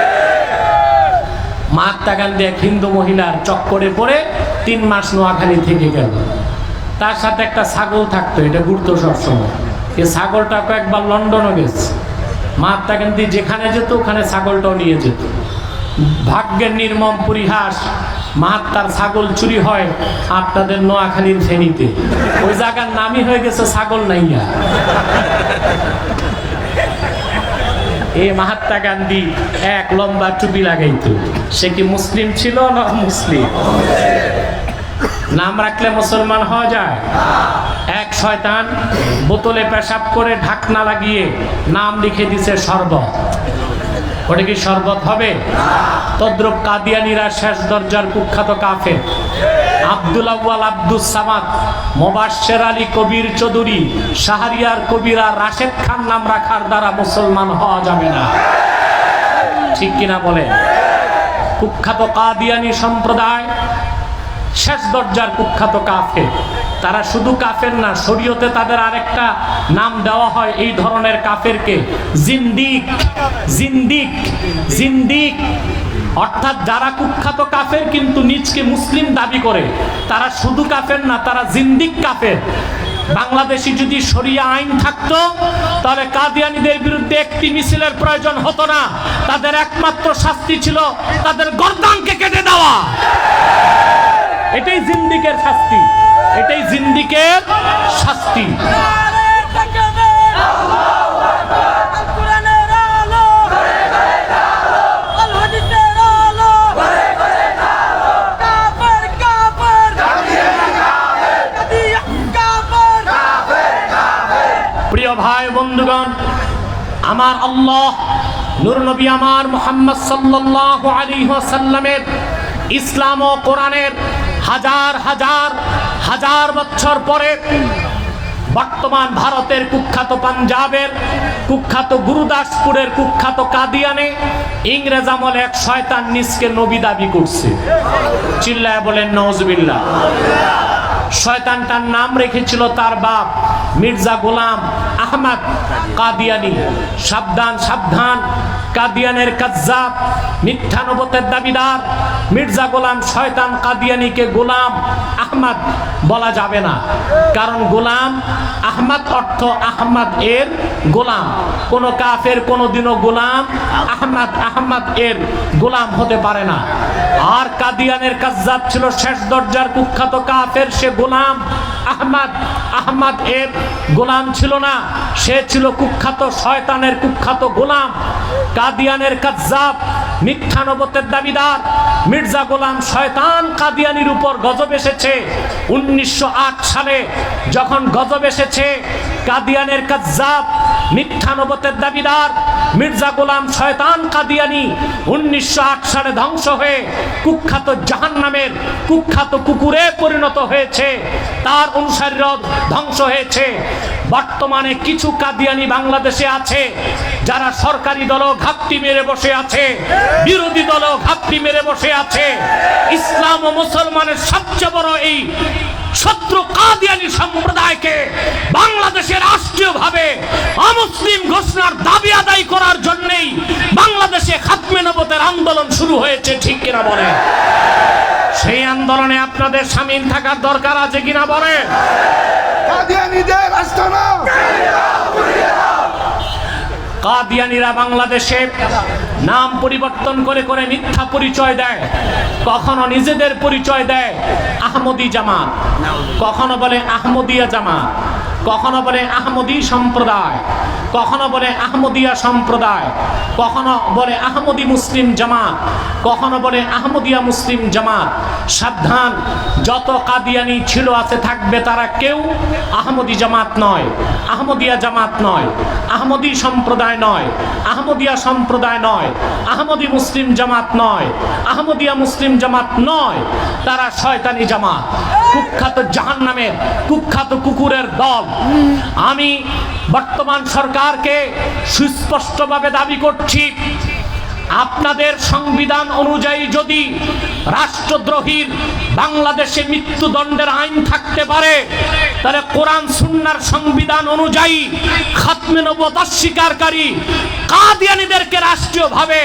মহাত্মা গান্ধী এক হিন্দু মহিলার চক্করে পড়ে 3 মাস নোয়াখালী থেকে গেল। তার সাথে একটা ছাগল থাকতো, এটা ঘুরতো সবসময়। এই ছাগলটা কয়েকবার লন্ডনও গেছে। মহাত্মা গান্ধী যেখানে যেত ওখানে ছাগলটাও নিয়ে যেত। ভাগ্যের নির্মম পরিহাস, মহাত্মার ছাগল চুরি হয় আপনাদের নোয়াখালীর ফেনীতে। ওই জায়গার নামই হয়ে গেছে ছাগল নাইয়া। এই মহাত্মা গান্ধী এক লম্বা টুপি লাগাইতো, সে কি মুসলিম ছিল না মুসলিম? নাম রাখলে মুসলমান হওয়া যায়? এক শয়তান বোতলে পেশাব করে ঢাকনা লাগিয়ে নাম লিখে দিছে শরবত। ওটা কি শরবত হবে? তদ্রুপ কাদিয়ানীরা শেষ দরজার কুখ্যাত কাফের আব্দুল আউয়াল আব্দুস সামাদ, মোবাশ্বের আলী কবির চৌধুরী, শাহরিয়ার কবিরা, রাশেদ খান নাম রাখার দ্বারা মুসলমান হওয়া যাবে না। ঠিক কিনা বলে? কুখ্যাত কাদিয়ানী সম্প্রদায় শেষ দরজার কুখ্যাত কাফের। তারা শুধু কাফের না, শরীয়তে তাদের আরেকটা নাম দেওয়া হয় এই ধরনের কাফেরকে, জিন্দিক। জিন্দিক, জিন্দিক অর্থাৎ যারা কুখ্যাত কাফের কিন্তু নিজকে মুসলিম দাবি করে, তারা শুধু কাফের না, তারা জিন্দিক কাফের। বাংলাদেশে যদি শরিয়া আইন থাকতো তাহলে কাদিয়ানীদের বিরুদ্ধে একটি মিছিলের প্রয়োজন হতো না। তাদের একমাত্র শাস্তি ছিল তাদের গর্দানকে কেটে দেওয়া। এটাই জিন্দিকের শাস্তি, এটাই জিন্দিকের শাস্তি। প্রিয় ভাই বন্ধুগণ, আমার আল্লাহ নূর নবী আমার মুহাম্মদ সাল্লাল্লাহু আলাইহি ওয়াসাল্লামের ইসলাম ও কোরআনের হাজার হাজার হাজার বছর পরে বর্তমান ভারতের কুখ্যাত পাঞ্জাবের কুখ্যাত গুরুদাসপুরের কুখ্যাত কাদিয়ানে ইংরেজ আমলে এক শয়তান নিজকে নবী দাবি করছে। চিল্লায় বলেন নাউজুবিল্লাহ। শয়তানটার নাম রেখেছিল তার বাপ মির্জা গোলাম আহমদ কাদিয়ানী। সাবধান সাবধান, কাদিয়ানের কাজ্জাব, মিথ্যা নবুয়তের দাবিদার মির্জা গোলাম শয়তান কাদিয়ানীকে গোলাম আহমদ বলা যাবে না, কারণ গোলাম আহমদ অর্থ আহমদ এর গোলাম। কোন কাফের কোনদিনও গোলাম আহমদ এর গোলাম হতে পারে না। আর কাদিয়ানের কাজ্জাব ছিল শেষ দরজার কুখ্যাত কাফের, সে গোলাম আহমদ এর গোলাম ছিল না, সে ছিল কুখ্যাত শয়তানের কুখ্যাত গোলাম। কাদিয়ানের কাজ্জাব মিথ্যা নবুয়তের দাবিদার মির্জা গোলাম শয়তান কাদিয়ানির উপর গজব এসেছে 1908 সালে। যখন গজব এসেছে, কাদিয়ানের কাজ্জাব মিথ্যা নবুয়তের দাবিদার মির্জা গোলাম শয়তান কাদিয়ানি 1908 সালে ধ্বংস হয়ে কুখ্যাত জাহান্নামের কুখ্যাত কুকুরে পরিণত হয়েছে, তার অনুসারীরা ধ্বংস হয়েছে। বর্তমানে কিছু কাদিয়ানি বাংলাদেশে আছে যারা সরকারি দলও ঘাপটি মেরে বসে আছে, বিরোধী দলও ঘাপটি মেরে বসে আছে। ইসলাম ও মুসলমানের সবচেয়ে বড় এই শত্রু কাদিয়ানি সম্প্রদায়কে বাংলাদেশে রাষ্ট্রীয়ভাবে অমুসলিম ঘোষণার দাবি আদায় করার জন্যই বাংলাদেশে খাতমে নবুয়তের আন্দোলন শুরু হয়েছে। ঠিক কিনা বলে? সেই আন্দোলনে আপনাদের শামিল থাকার দরকার আছে কিনা বলে? কাদিয়ানীরা বাংলাদেশে নাম পরিবর্তন করে করে মিথ্যা পরিচয় দেয়। কখনো নিজেদের পরিচয় দেয় আহমদী জামাত, কখনো বলে আহমদিয়া জামাত, কখনো বলে আহমদী সম্প্রদায়, কখনো বলে আহমদিয়া সম্প্রদায়, কখনো বলে আহমদী মুসলিম জামাত, কখনো বলে আহমদিয়া মুসলিম জামাত। সাবধান, যত কাদিয়ানি ছিল আছে থাকবে, তারা কেউ আহমদী জামাত নয়, আহমদিয়া জামাত নয়, আহমদী সম্প্রদায় নয়, আহমদিয়া সম্প্রদায় নয়, আহমদী মুসলিম জামাত নয়, আহমদিয়া মুসলিম জামাত নয়। তারা শয়তানি জামাত, কুখ্যাত জাহান্নামের কুখ্যাত কুকুরের দল। আমি বর্তমান সরকারকে সুস্পষ্টভাবে দাবি করছি, আপনাদের সংবিধান অনুযায়ী যদি রাষ্ট্রদ্রোহীর বাংলাদেশে মৃত্যুদণ্ডের আইন থাকতে পারে, তাহলে কোরআন সুন্নাহর সংবিধান অনুযায়ী খাতমে নবুয়ত অস্বীকারী কাদিয়ানীদেরকে রাষ্ট্রীয়ভাবে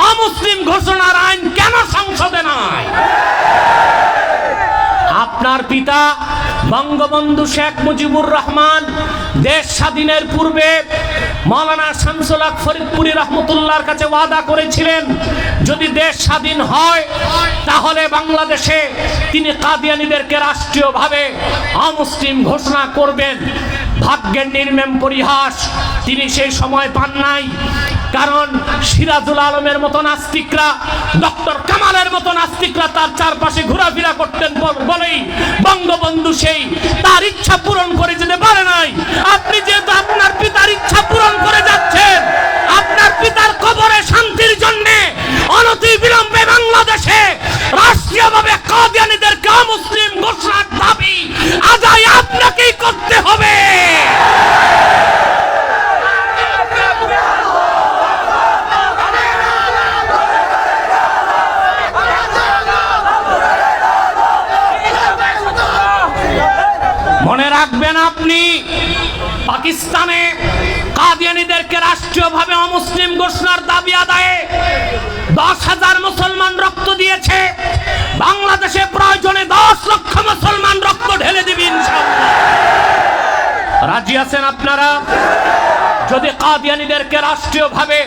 অমুসলিম ঘোষণার আইন কেন সংসদে নাই? আপনার পিতা বঙ্গবন্ধু শেখ মুজিবুর রহমান দেশ স্বাধীনের পূর্বে মাওলানা শামসুল হক ফরিদপুরি রহমতুল্লাহর কাছে ওয়াদা করেছিলেন, যদি দেশ স্বাধীন হয় তাহলে বাংলাদেশে তিনি কাদিয়ানীদেরকে রাষ্ট্রীয়ভাবে অমুসলিম ঘোষণা করবেন। ভাগ্যের নির্মম পরিহাস, তিনি সেই সময় পান নাই। কারণ সিরাজুল আলমের মতো নাস্তিকরা, ডক্টর কামালের মতো নাস্তিকরা তার চারপাশে ঘোরাফেরা করতেন বলেই বঙ্গবন্ধু সেই তার ইচ্ছা পূরণ করে যেতে পারে নাই। আপনি যেহেতু আপনার পিতার ইচ্ছা পূরণ করে যাচ্ছেন, আপনার পিতার কবরে শান্তির জন্য অনতি বিলম্বে বাংলাদেশে রাষ্ট্রীয়ভাবে কাদিয়ানীদেরকে অমুসলিম ঘোষণার দাবি আদায় আপনাকেই করতে হবে। মনে রাখবেন, আপনি পাকিস্তানে কাদিয়ানীদেরকে রাষ্ট্রীয়ভাবে অমুসলিম ঘোষণার দাবি আদায়ে 10,000 মুসলমান রক্ত দিয়েছে। বাংলাদেশে প্রয়োজনে 10 লক্ষ মুসলমান রক্ত ঢেলে দিবে ইনশাআল্লাহ। রাজি আছেন আপনারা? যদি কাদিয়ানীদেরকে রাষ্ট্রীয়ভাবে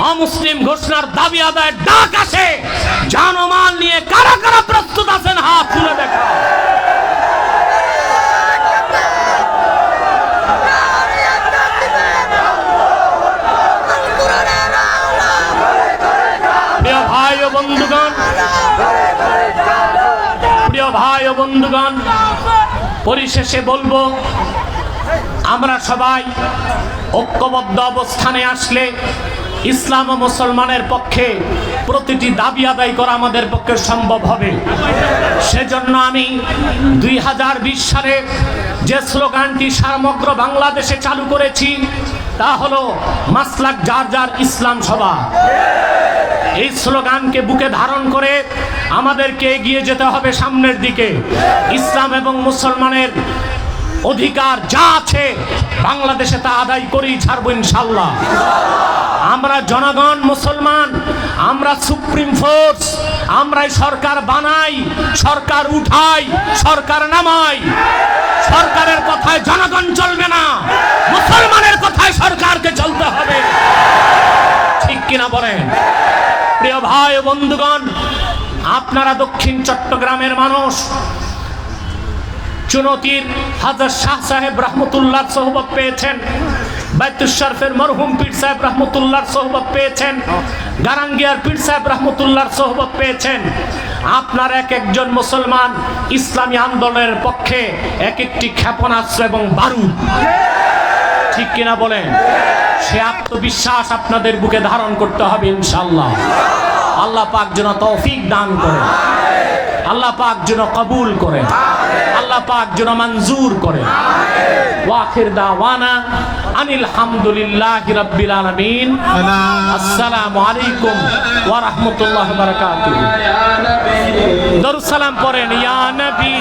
অমুসলিম ঘোষণার দাবি আদায়ের ডাক আসে, জানমাল নিয়ে কারা কারা প্রস্তুত আছেন হাত তুলে দেখা। প্রিয় ভাই ও বন্ধুগণ, পরিশেষে বলবো, আমরা সবাই ঐক্যবদ্ধ অবস্থানে আসলে ইসলাম ও মুসলমানের পক্ষে প্রতিটি দাবি আদায় করা আমাদের পক্ষে সম্ভব হবে। সেজন্য আমি 2020 সালে যে স্লোগানটি সমগ্র বাংলাদেশে চালু করেছি তা হলো মাসলাক যার যার ইসলাম সভা। এই স্লোগানকে বুকে ধারণ করে আমাদেরকে এগিয়ে যেতে হবে সামনের দিকে। ইসলাম এবং মুসলমানের অধিকার যা আছে বাংলাদেশে তা আদায় করেই ছাড়বো ইনশাআল্লাহ। আমরা জনগণ মুসলমান, আমরা সুপ্রিম ফোর্স, আমরাই সরকার বানাই, সরকার উঠাই, সরকার নামাই। সরকারের কথায় জনগণ চলবে না, মুসলমানের কথায় সরকারকে চলতে হবে। ঠিক কিনা বলেন? প্রিয় ভাই ও বন্ধুগণ, আপনারা দক্ষিণ চট্টগ্রামের মানুষ, চুনতির হাজর শাহ সাহেব রহমতুল্লাহ সোহবত পেয়েছেন, বাইতুল শরফের মরহুম পীর সাহেব রহমতুল্লাহ সোহবত পেয়েছেন, গারাঙ্গিয়ার পীর সাহেব রহমতুল্লাহ সোহবত পেয়েছেন। আপনার এক একজন মুসলমান ইসলামী আন্দোলনের পক্ষে এক একটি ক্ষেপণাস্ত্র এবং বারুদ। ঠিক কিনা বলেন? সে আত্মবিশ্বাস আপনাদের বুকে ধারণ করতে হবে ইনশাআল্লাহ। আল্লাহ পাক যেন তৌফিক দান করেন, আল্লাহ পাক যেন কবুল করেন, আল্লাহ পাক যেন মঞ্জুর করেন। ওয়াখির দাওয়ানা আনিল হামদুলিল্লাহি রাব্বিল আলামিন। আসসালামু আলাইকুম ওয়া রাহমাতুল্লাহি ওয়া বারাকাতুহু। দরুদ সালাম পড়েন, ইয়া নবী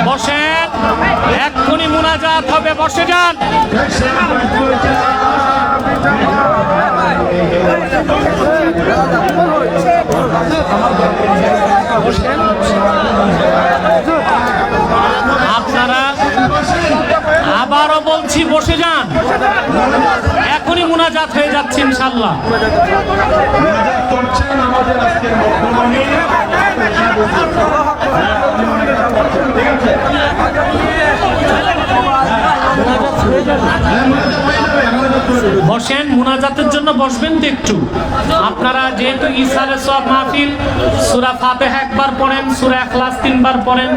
বসেন, এক্ষুনি মুনাজাত হবে, বসে যান। আপনারা, আবারও বলছি, বসে যান, এখনই মুনাজাত হয়ে যাচ্ছে ইনশাআল্লাহ। বসেন, মুনাজাতের জন্য বসবেন তো একটু। আপনারা যেহেতু ইসালে সব মাহফিল, সূরা ফাতিহা একবার পড়েন, সূরা ইখলাস 3 বার পড়েন।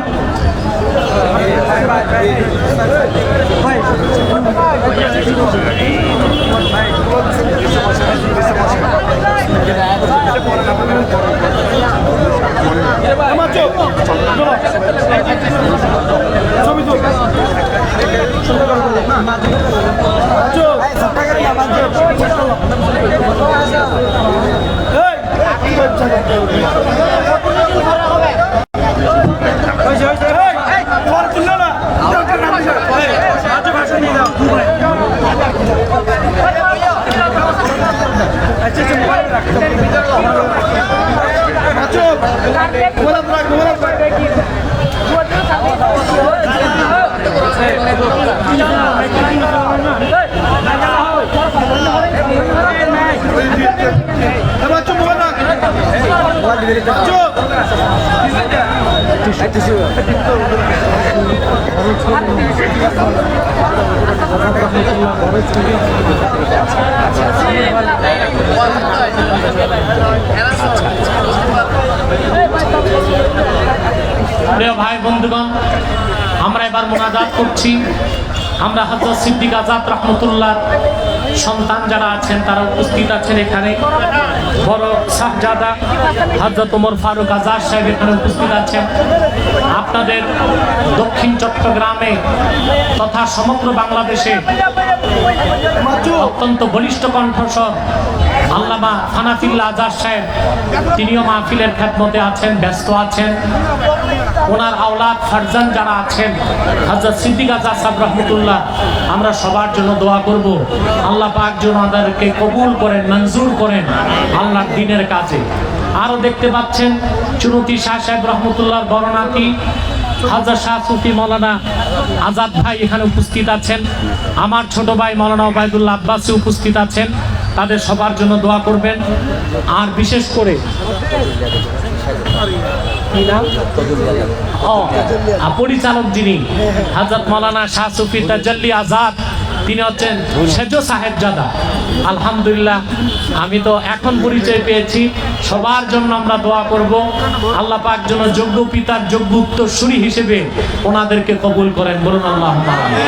প্রিয় ভাই বন্ধুগণ, আমরা এবার মুনাজাত করছি। আমরা হযরত সিদ্দিক আজাদ রাহমাতুল্লাহ সন্তান যারা আছেন তারা উপস্থিত আছেন এখানে। বড় শাহজাদা হযরত ওমর ফারুক আজাদ সাহেব এখানে উপস্থিত আছেন। আপনাদের দক্ষিণ চট্টগ্রামে তথা সমগ্র বাংলাদেশে অত্যন্ত বলিষ্ঠ কণ্ঠস্বর আল্লামা হানাফিউল্লাহ আজাদ সাহেব, তিনিও মাহফিলের খেদমতে আছেন, ব্যস্ত আছেন। ওনার আওলাদ ফারজান যারা আছেন, হযরত সিদ্দিক আজাদ সাহেব রাহমাতুল্লাহ, আমরা সবার জন্য দোয়া করব আল্লাহ পাক যেন আমাদেরকে কবুল করেন, মঞ্জুর করেন আল্লাহর দ্বীনের কাজে। আরো দেখতে পাচ্ছেন চুনতি শাহ সাহেব রহমতুল্লাহর বরণার্থী হাজার শাহ সুফি মৌলানা আজাদ ভাই এখানে উপস্থিত আছেন। আমার ছোট ভাই মৌলানা ওবায়দুল্লাহ আব্বাসী উপস্থিত আছেন। তাদের সবার জন্য দোয়া করবেন। আর বিশেষ করে পরিচালক যিনি হযরত মাওলানা শাহ সুফি তাজাল্লি আজাদ, তিনি হচ্ছেন সেজ সাহেবজাদা। আলহামদুলিল্লাহ, আমি তো এখন পরিচয় পেয়েছি। সবার জন্য আমরা দোয়া করব আল্লাহ পাক যেন যোগ্য পিতার যোগ্য উত্তরসূরি হিসেবে ওনাদেরকে কবুল করেন। বলুন আল্লাহুম্মা আমিন।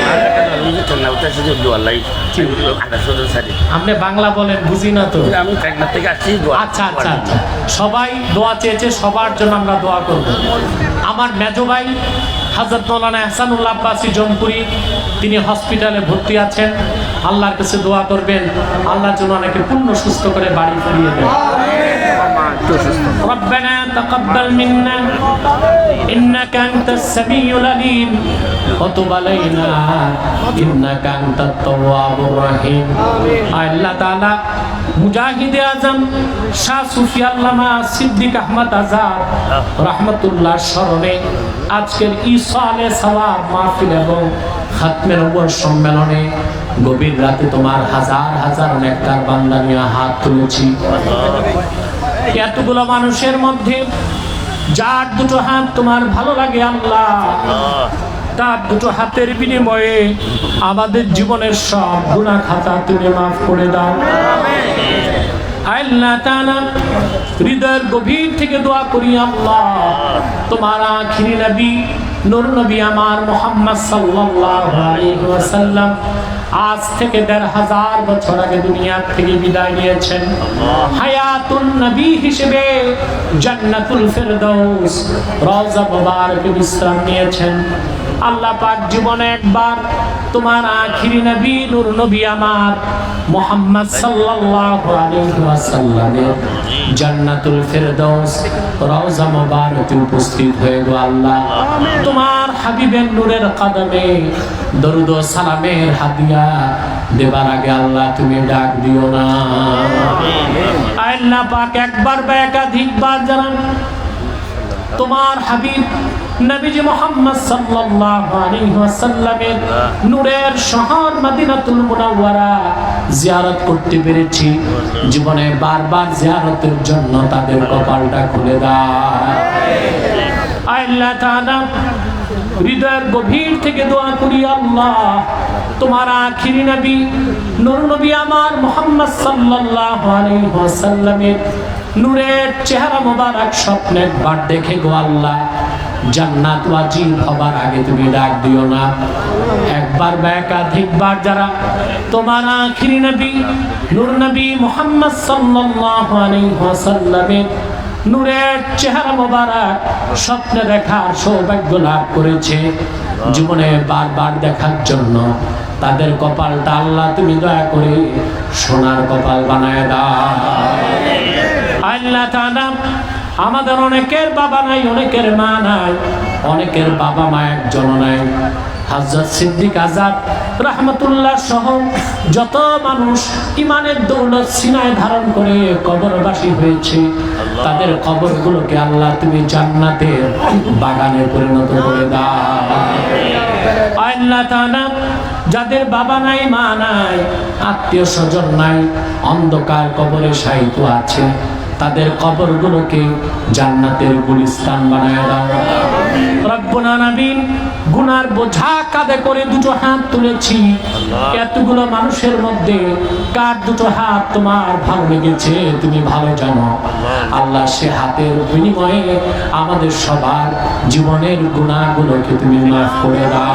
আপনি বাংলা বলেন, বুঝি না তো। আচ্ছা আচ্ছা আচ্ছা, সবাই দোয়া চেয়েছে, সবার জন্য আমরা দোয়া করব। আমার মেজো ভাই হযরত মাওলানা ইহসানুল্লাহ আব্বাসী জনপুরি, তিনি হসপিটালে ভর্তি আছেন। আল্লাহর কাছে দোয়া করবেন আল্লাহ যেন অনেকে পূর্ণ সুস্থ করে বাড়ি ফিরিয়ে দেন। ربنا تقبل منا إنك أنت السميع العليم وتب علينا إنك أنت التواب الرحيم। আল্লাহ তাআলা মুজাহিদে আজম শাহ সুফি আল্লামা সিদ্দিক আহমদ আজাদ রাহমাতুল্লাহ স্মরণে আজকের ইসালে সওয়াব মাহফিল এবং খাতমে নবুয়ত সম্মেলনে গভীর রাতে তোমার হাজার হাজার নেককার বান্দা নিয়ে হাত তুলেছি। এতগুলো মানুষের মধ্যে যার দুটো হাত তোমার ভালো লাগে আল্লাহ, তার দুটো হাতের বিনিময়ে আমাদের জীবনের সব গুনাহ খাতা তুমি মাফ করে দাও। আল্লাহ তাআলা হৃদয়ের গভীর থেকে দোয়া করি আল্লাহ, তোমার আখিরি নবী নূর নবী আমার মুহাম্মদ সাল্লাল্লাহু আলাইহি ওয়াসাল্লাম আজ থেকে ১৫০০ বছর আগে দুনিয়া থেকে বিদায় নিয়েছেন। হায়াতুন নবী হিসেবে জান্নাতুল ফেরদৌস রওজা মুবারকে বিশ্রাম নিয়েছেন। আল্লাহ পাক জীবনে একবার তোমার আখিরি নবী নূর নবী আমার মুহাম্মদ সাল্লাল্লাহু আলাইহি ওয়াসাল্লামের জান্নাতুল ফেরদৌস রওজা মুবারকে উপস্থিত হয়ে গো আল্লাহ তোমার হাবিবের নূরের কদমে দরুদ ও সালামের হাদিয়া দেবার আগে আল্লাহ তুমি ডাক দিও না। আল্লাহ পাক একবার বা একাধিকবার জানান তোমার হাবিব নবীজি মুহাম্মদ সাল্লাল্লাহু আলাইহি ওয়াসাল্লামের নূরের শহর মদিনাতুল মুনাওয়ারা জিয়ারত করতে পেরেছি। জীবনে বারবার জিয়ারতের জন্য তাদের কপালটা খুলে দাও। আল্লাহ তাআলা হৃদয়ের গভীর থেকে দোয়া করি আল্লাহ তোমার আখিরি নবী নূর নবী আমার মুহাম্মদ সাল্লাল্লাহু আলাইহি ওয়াসাল্লামের নূরের চেহারা মোবারক স্বপ্নে একবার দেখে গো আল্লাহ জান্নাত ওয়াজিব হবার আগে তুমি ডাক দিও না। একবার বা একাধিকবার যারা তোমার আখিরি নবী নূর নবী মুহাম্মদ সাল্লাল্লাহু আলাইহি ওয়াসাল্লামের নূরের চেহারা মোবারক স্বপ্নে দেখার সৌভাগ্য লাভ করেছে, জীবনে বারবার দেখার জন্য তাদের কপালটা আল্লাহ তুমি দয়া করে সোনার কপাল বানায় দাও। আল্লাহ তাআলা আমাদের অনেকের বাবা নাই, অনেকের মা নাই, অনেকের বাবা মা একজন নাই। হযরত সিদ্দিক আজাদ রাহমাতুল্লাহ সহ যত মানুষ ইমানের দৌলত সিনায় ধারণ করে কবরবাসী হয়েছে তাদের কবরগুলোকে আল্লাহ তুমি জান্নাতের বাগানে পরিণত করে দাও। আল্লাহ তাআলা যাদের বাবা নাই মা নাই আত্মীয় স্বজন নাই অন্ধকার কবরে শায়িত আছে তাদের কবরগুলোকে জান্নাতের গুলিস্তান বানায় দাও। রব্বুল আলামিন গুনার বোঝা কাঁধে করে দুটো হাত তুলেছি, এতগুলো মানুষের মধ্যে কার দুটো হাত তোমার ভালো লেগেছে তুমি ভালো জানো আল্লাহ। সে হাতের বিনিময়ে আমাদের সবার জীবনের গুনাহগুলোকে তুমি মাফ করে দাও।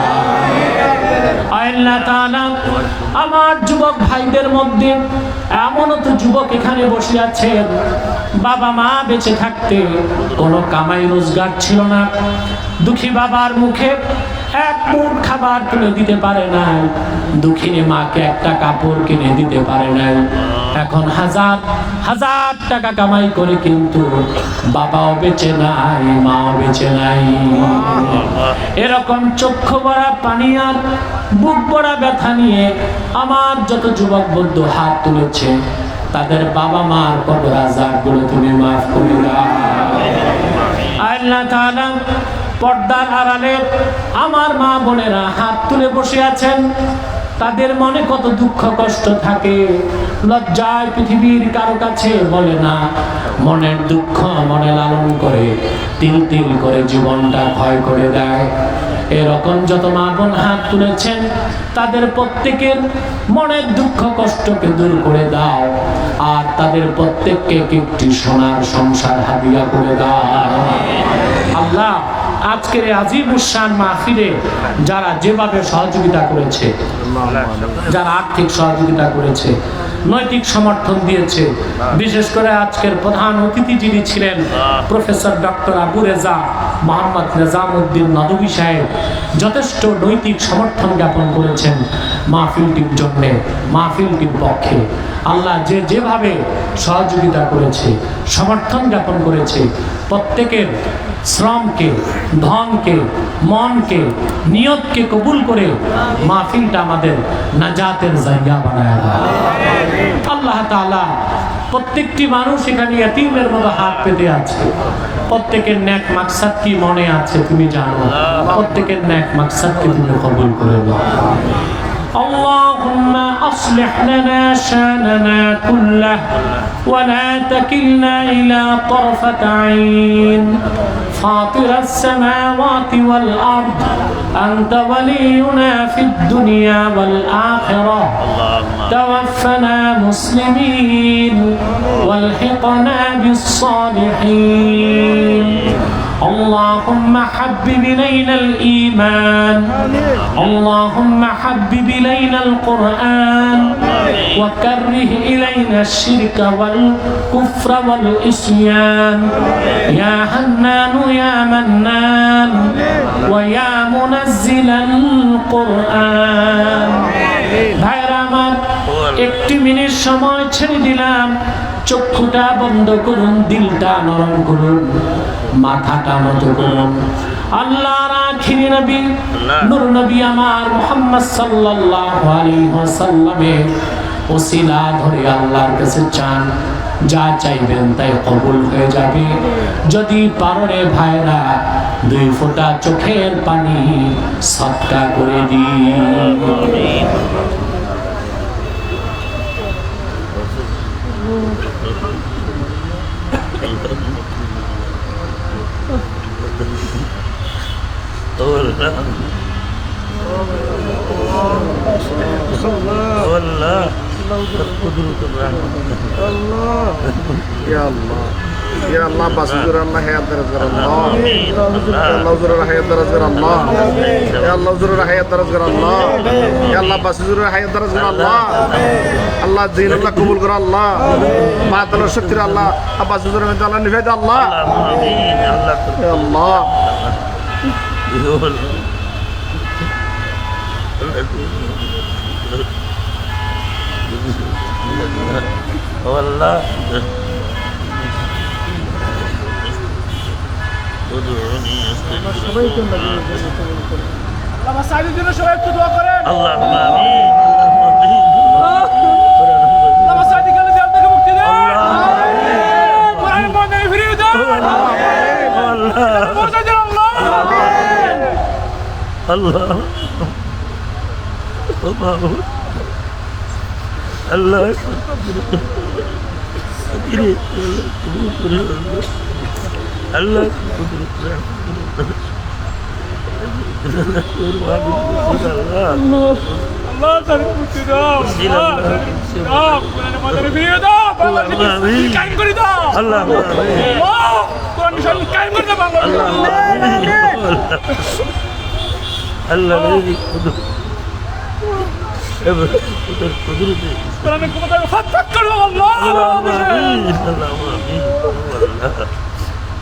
আল্লাহ তাআলা আমার যুবক ভাইদের মধ্যে এমনও তো যুবক এখানে বসে আছেন বাবা মা বেঁচে থাকতে কোনো কামাই রোজগার ছিল না, দুঃখী বাবার মুখে এক মুঠ খাবার তুলে দিতে পারে নাই, দুঃখিনী মাকে একটা কাপড় কিনে দিতে পারে নাই। এখন হাজার হাজার টাকা কামাই করে কিন্তু বাবাও বেঁচে নাই মাও বেঁচে নাই। এরকম চক্ষু ভরা পানি আর বুক ভরা ব্যথা নিয়ে আমার যত যুবক বন্ধু হাত তুলেছে তাদের বাবা মার কবর আযাবগুলো তুমি মাফ করে দাও। আল্লাহ তাআলা পর্দার আড়ালে আমার মা বোনেরা হাত তুলে বসে আছেন, তাদের মনে কত দুঃখ কষ্ট থাকে, লজ্জায় পৃথিবীর কারো কাছে বলে না, মনের দুঃখ মনে লালন করে তিল তিল করে জীবনটা ক্ষয় করে দেয়। এরকম যত মা বোন হাত তুলেছেন তাদের প্রত্যেকের মনের দুঃখ কষ্টকে দূর করে দাও আর তাদের প্রত্যেককে একটি সোনার সংসার হাদিয়া করে দাও। আল্লাহ আজকের এই আজিমুস শান মাহফিলে যারা যেভাবে সহযোগিতা করেছে, যারা আর্থিক সহযোগিতা করেছে, নৈতিক সমর্থন দিয়েছে, বিশেষ করে আজকের প্রধান অতিথি যিনি ছিলেন প্রফেসর ডক্টর আবু রেজা মোহাম্মদ নিজামউদ্দিন নদভী সাহেব যথেষ্ট নৈতিক সমর্থন জ্ঞাপন করেছেন মাহফিলটির জন্য, মাহফিলটির পক্ষে। আল্লাহ যে যেভাবে সহযোগিতা করেছে, সমর্থন জ্ঞাপন করেছে, প্রত্যেকের শ্রমকে, ধনকে, মনকে, নিয়তকে কবুল করে মাহফিলটা আমাদের নাজাতের জায়গা বানায় দাও। আল্লাহ তাআলা প্রত্যেকটি মানুষ এখানে ইয়াতীমের মতো হাত পেতে আছে, প্রত্যেকের নেক মাকসাদ কি মনে আছে তুমি জানো, প্রত্যেকের নেক মাকসাদকে তুমি কবুল করে নাও। اللهم أصلح لنا شأننا كله ولا تكلنا إلى طرفة عين فاطر السماوات والأرض أنت ولينا في الدنيا والآخرة توفنا مسلمين والحقنا بالصالحين اللهم حبب إلينا الإيمان اللهم حبب إلينا القرآن وكره إلينا الشرك والكفر والعصيان يا حنان يا منان ويا منزل القرآن ভাইরা আমার একটি মিনিট সময় ছেড়ে দিলাম চক্ষুটা বন্ধ করুন দিলটা নরম করুন মাথাটা নত করুন আল্লাহর আখিরি নবী নূর নবী আমার মুহাম্মদ সাল্লাল্লাহু আলাইহি ওয়াসাল্লামের ওসিলা ধরে আল্লাহর কাছে চান যা চাইবেন তাই কবুল হয়ে যাবে যদি পারে ভাইরা 2 ফোঁটা চোখের পানি সদকা করে দিন Ya Allah, basur Allah hayat daraz gar Allah. Ya Allah zur hayat daraz gar Allah. Ya Allah zur hayat daraz gar Allah. Ya Allah basur hayat daraz gar Allah. Allah din Allah kabul gar Allah. Batal shaktir Allah. Basur mein Allah nifad Allah. Amin. Ya Allah. والله اللهم آمين الله الله الله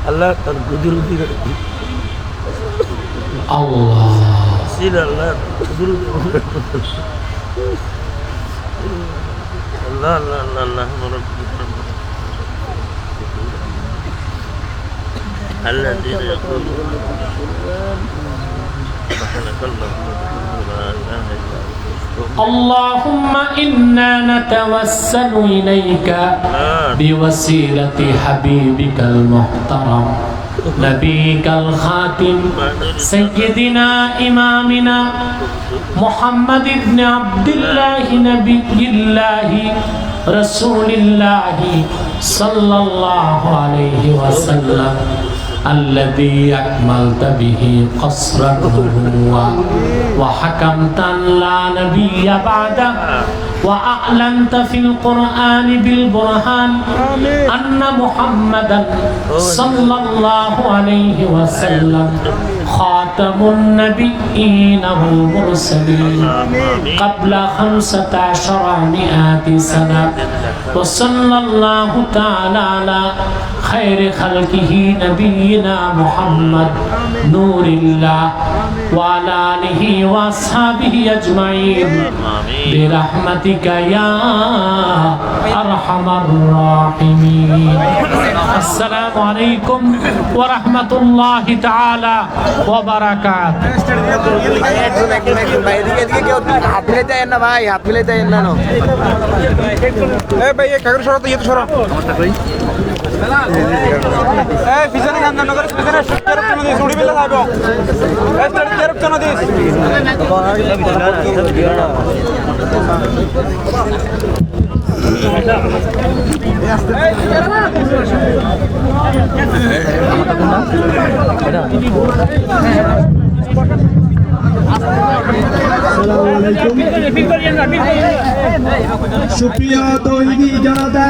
Allah terkuduruti Allah sila Allah terkuduruti Allah Allah Allah Allah Allah tidak yaqul اللهم إنا نتوسل إليك بوسيلة حبيبك المحترم نبيك الخاتم سيدنا إمامنا محمد بن عبد الله نبي الله رسول الله صلى الله عليه وسلم الذي أكملت به قصر النبوة وحكمت لا نبي بعده وأعلنت في القرآن بالبرهان أن محمدا صلى الله عليه وسلم خاتم النبيين والمرسلين قبل 1500 سنة وصلى الله تعالى على خير خلقه نبينا محمد نور الله وعلى آله وأصحابه أجمعين برحمتك يا أرحم الراحمين السلام عليكم ورحمة الله تعالى وبركاته হাত মিলাইতে আইন না ভাই, হাত মিলাইতে আইন না। ভাই কাগজ সরা তো ইয়ে তো সরা পিছনে গান গান করে পিছনে তেরো জন দিস উড়ি বেলা যাবো তেরো জন দিস সুপ্রিয় তৈরি জনতা